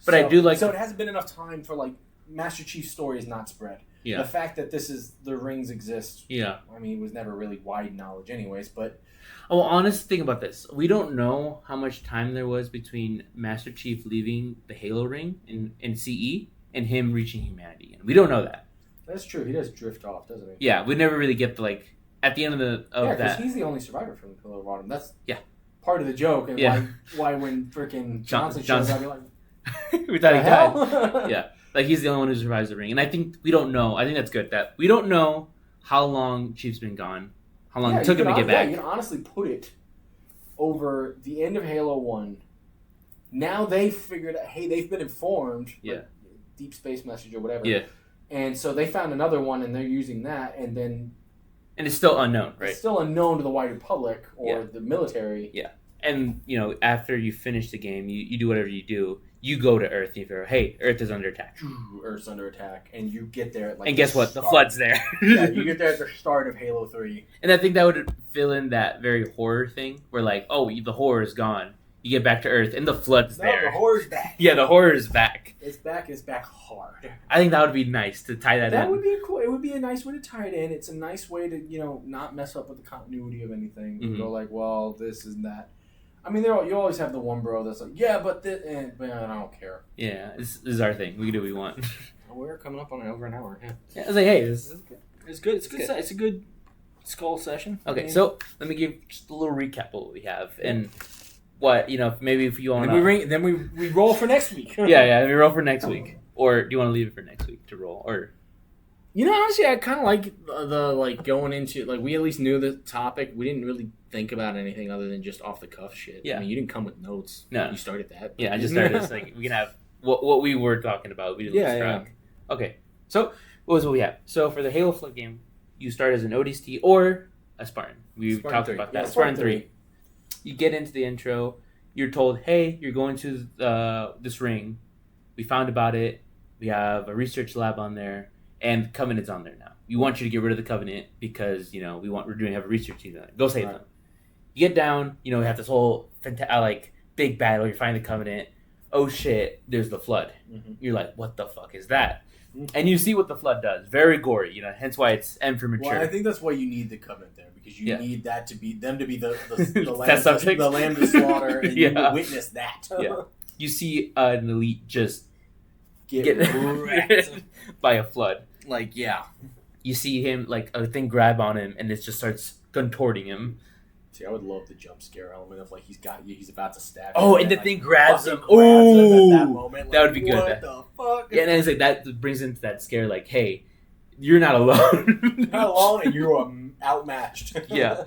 But I do like... So it hasn't been enough time for like Master Chief's story is not spread. Yeah. The fact that the rings exist, yeah. I mean, it was never really wide knowledge anyways, but... Oh, honest, think about this. We don't know how much time there was between Master Chief leaving the Halo ring in CE and him reaching humanity. And we don't know that. That's true. He does drift off, doesn't he? Yeah, we never really get the, like, at the end of because that. he's the only survivor from the Pillar of Autumn. That's part of the joke, and why when freaking Johnson shows up, you're like, we thought he died. Yeah, like he's the only one who survives the ring, and I think we don't know. I think that's good that we don't know how long Chief's been gone, how long it took him to get back. Yeah, you can honestly put it over the end of Halo 1. Now they've figured out, hey, they've been informed. Like Deep Space Message or whatever. Yeah. And so they found another one, and they're using that, and then... And it's still unknown, right? It's still unknown to the wider public or the military. Yeah. And, after you finish the game, you do whatever you do. You go to Earth, and you figure, hey, Earth is under attack. Earth's under attack, and you get there at like... And guess what? The Flood's there. You get there at the start of Halo 3. And I think that would fill in that very horror thing, where like, oh, the horror is gone. You get back to Earth, and the Flood's there. The horror's back. Yeah, the horror is back. It's back, and it's back hard. I think that would be nice to tie that in. That would be cool. It would be a nice way to tie it in. It's a nice way to, not mess up with the continuity of anything. Mm-hmm. Go like, well, this and that. I mean, you always have the one bro that's like, yeah, but this, but I don't care. Yeah, this is our thing. We can do what we want. We're coming up on over an hour. Yeah, I was like, hey, this is good. It's good. It's good. It's a good skull session. Okay, so let me give just a little recap of what we have and what maybe if you want. Then we roll for next week. yeah, we roll for next week. Or do you want to leave it for next week to roll? Or honestly, I kind of like the going into we at least knew the topic. We didn't really think about anything other than just off the cuff shit. Yeah, I mean, you didn't come with notes. No, you started that. Yeah, I just started. It's like we can have what we were talking about. We didn't lose track. Okay, so what we have? So for the Halo Flood game, you start as an ODST or a Spartan. We talked about that. Spartan 3. You get into the intro. You're told, hey, you're going to this ring. We found about it. We have a research lab on there, and Covenant's on there now. We want you to get rid of the Covenant because we're going to have a research team on it. Go save them. You get down. We have this whole big battle. You find the Covenant. Oh shit! There's the Flood. Mm-hmm. You're like, what the fuck is that? Mm-hmm. And you see what the Flood does. Very gory. Hence why it's M for mature. Well, I think that's why you need the Covenant there because you need that to be them to be the lamb to slaughter, and you will witness that. Yeah. You see an elite just get wrecked by a Flood. You see him a thing grab on him, and it just starts contorting him. See, I would love the jump scare element of he's about to stab. Oh, and the thing grabs him. Oh, at that moment, that would be good. What the fuck? Yeah, and it's that brings into that scare. Hey, you're not alone. You're not alone, and you are outmatched. Yeah.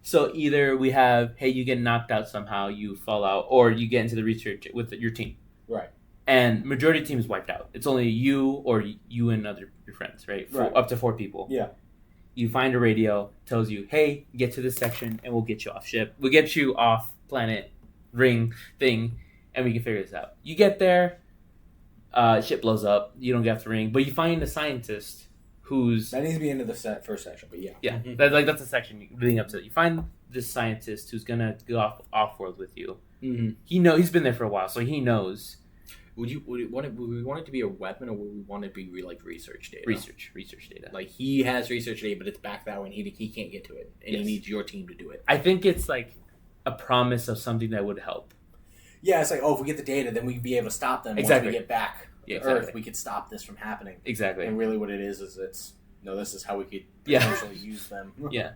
So either we have, hey, you get knocked out somehow, you fall out, or you get into the research with your team. Right. And majority of the team is wiped out. It's only you or you and your friends, right? Up to 4 people. Yeah. You find a radio, tells you, hey, get to this section, and we'll get you off ship. We'll get you off planet ring thing, and we can figure this out. You get there, ship blows up. You don't get off the ring, but you find a scientist who's... That needs to be into the first section, but yeah. Yeah, that's a section leading up to it. You find this scientist who's going to go off-world with you. Mm-hmm. He's been there for a while, so he knows... Would we want it to be a weapon, or would we want it to be research data? Research data. He has research data, but it's back that way, and he can't get to it, and he needs your team to do it. I think it's a promise of something that would help. Yeah, it's if we get the data, then we can be able to stop them. Exactly. Once we get back to Earth, we could stop this from happening. Exactly. And really, what it is this is how we could potentially use them. Yeah.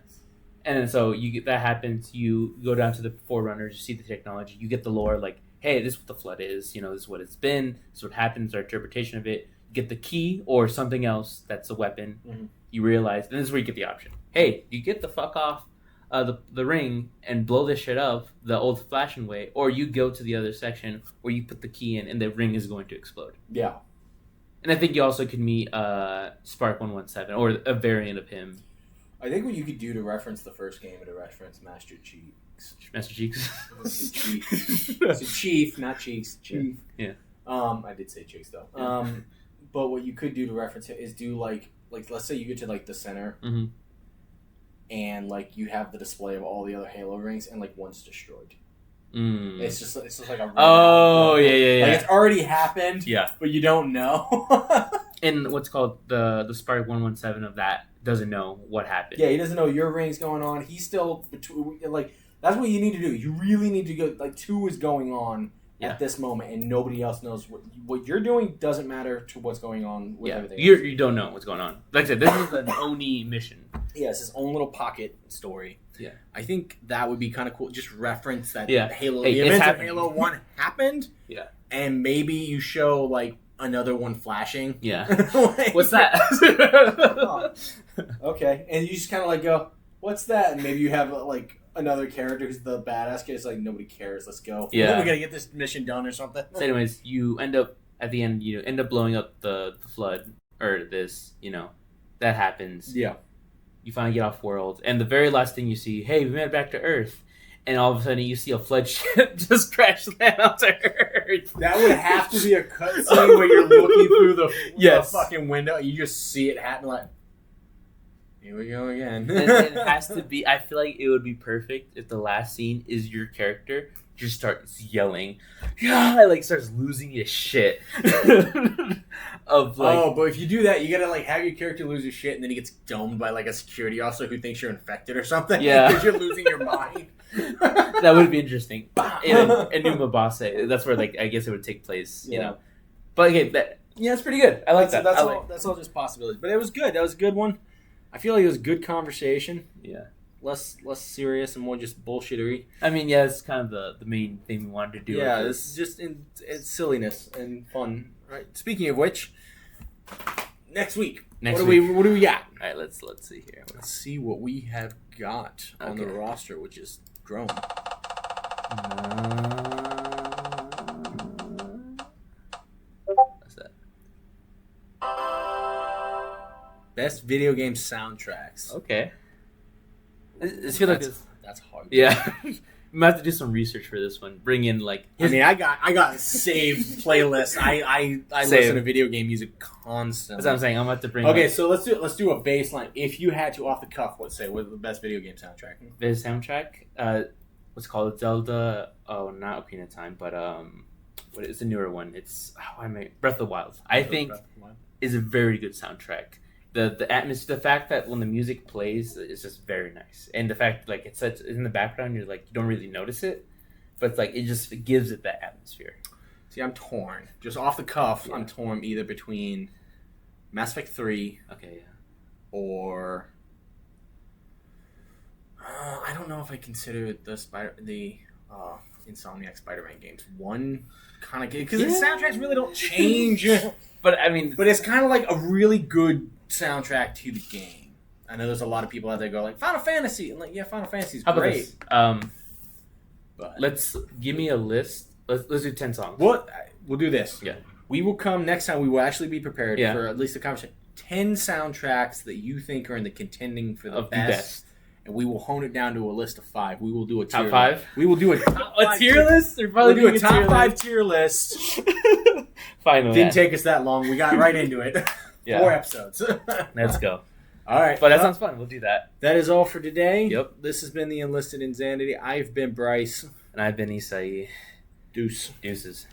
And then so that happens. You go down to the Forerunners. You see the technology. You get the lore. Hey, this is what the Flood is. This is what it's been. This is what happens. Our interpretation of it. You get the key or something else that's a weapon. Mm-hmm. You realize, and this is where you get the option. Hey, you get the fuck off the ring and blow this shit up the old-fashioned way, or you go to the other section where you put the key in and the ring is going to explode. Yeah. And I think you also could meet Spark 117 or a variant of him. I think what you could do to reference the first game is to reference Master Cheeks. Master Cheeks. It's Chief. It's a Chief, not Cheeks. Chief. Yeah. I did say Cheeks though. But what you could do to reference it is do like let's say you get to like the center, and like you have the display of all the other Halo rings, and like one's destroyed. It's just like a yeah. Like it's already happened. Yeah, but you don't know. And what's called the Spark 117 of that doesn't know what happened. Yeah, he doesn't know your ring's going on. He's still between. Like that's what you need to do. You really need to go. Like 2 is going on at this moment, and nobody else knows what you're doing. Doesn't matter to what's going on with everything. You don't know what's going on. Like I said, this is an Oni mission. Yeah, it's his own little pocket story. Yeah, I think that would be kind of cool. Just reference that Halo. Hey, the events of Halo 1 happened. Yeah, and maybe you show like another one flashing. Yeah, like, what's that? Okay, and you just kind of like go, "What's that?" And maybe you have like another character who's the badass kid. It's like nobody cares. Let's go. Yeah, we gotta get this mission done or something. So, anyways, you end up at the end. You end up blowing up the flood or this. That happens. Yeah. You finally get off world, and the very last thing you see, hey, we made it back to Earth, and all of a sudden you see a flood ship just crash land onto Earth. That would have to be a cutscene where you're looking through the fucking window. You just see it happen like, here we go again. And it has to be, I feel like it would be perfect if the last scene is your character just starts yelling, like starts losing his shit. Of like, but if you do that, you gotta like have your character lose his shit, and then he gets domed by like a security officer who thinks you're infected or something. Yeah, because you're losing your mind. That would be interesting. In Enuma Base, that's where like I guess it would take place. You know, but okay, it's pretty good. I like that. That's all just possibilities. But it was good. That was a good one. I feel like it was a good conversation. Yeah. Less serious and more just bullshittery. I mean, yeah, it's kind of the main thing we wanted to do. Yeah, this is just it's silliness and fun. Right. Speaking of which, next week. What do we got? All right, let's see here. Let's see what we have got on the roster, which is grown. What's that? Best video game soundtracks. Okay. I feel like that's hard. Yeah. I'm gonna have to do some research for this one. Bring in like I got a saved playlist. I listen to video game music constantly. That's what I'm saying. I'm about to bring. Okay, so let's do a baseline. If you had to off the cuff, what's the best video game soundtrack? The soundtrack, what's called Zelda. Oh, not Ocarina of Time, but what is the newer one? It's Breath of the Wild. I think is a very good soundtrack. The atmosphere, the fact that when the music plays, is just very nice, and the fact like it's in the background, you're like you don't really notice it, but it's like it just gives it that atmosphere. See, I'm torn. Just off the cuff, I'm torn either between Mass Effect 3, or I don't know if I consider the Insomniac Spider-Man games one kind of because the soundtracks really don't change. But I mean, it's kind of like a really good soundtrack to the game. I know there's a lot of people out there go like Final Fantasy, and like Final Fantasy's great. But let's give me a list. Let's do 10 songs. We'll do this. Yeah, we will come next time. We will actually be prepared for at least a conversation. 10 soundtracks that you think are in the contending for the best. And we will hone it down to a list of 5. We will do a top 5. We will do a top 5 tier list. We'll do a top 5 tier list. Finally, didn't take us that long. We got right into it. 4 episodes. Let's go. All right, but that sounds fun. We'll do that. That is all for today. Yep. This has been the Enlisted Inzanity. I've been Bryce, and I've been Isai. Deuces.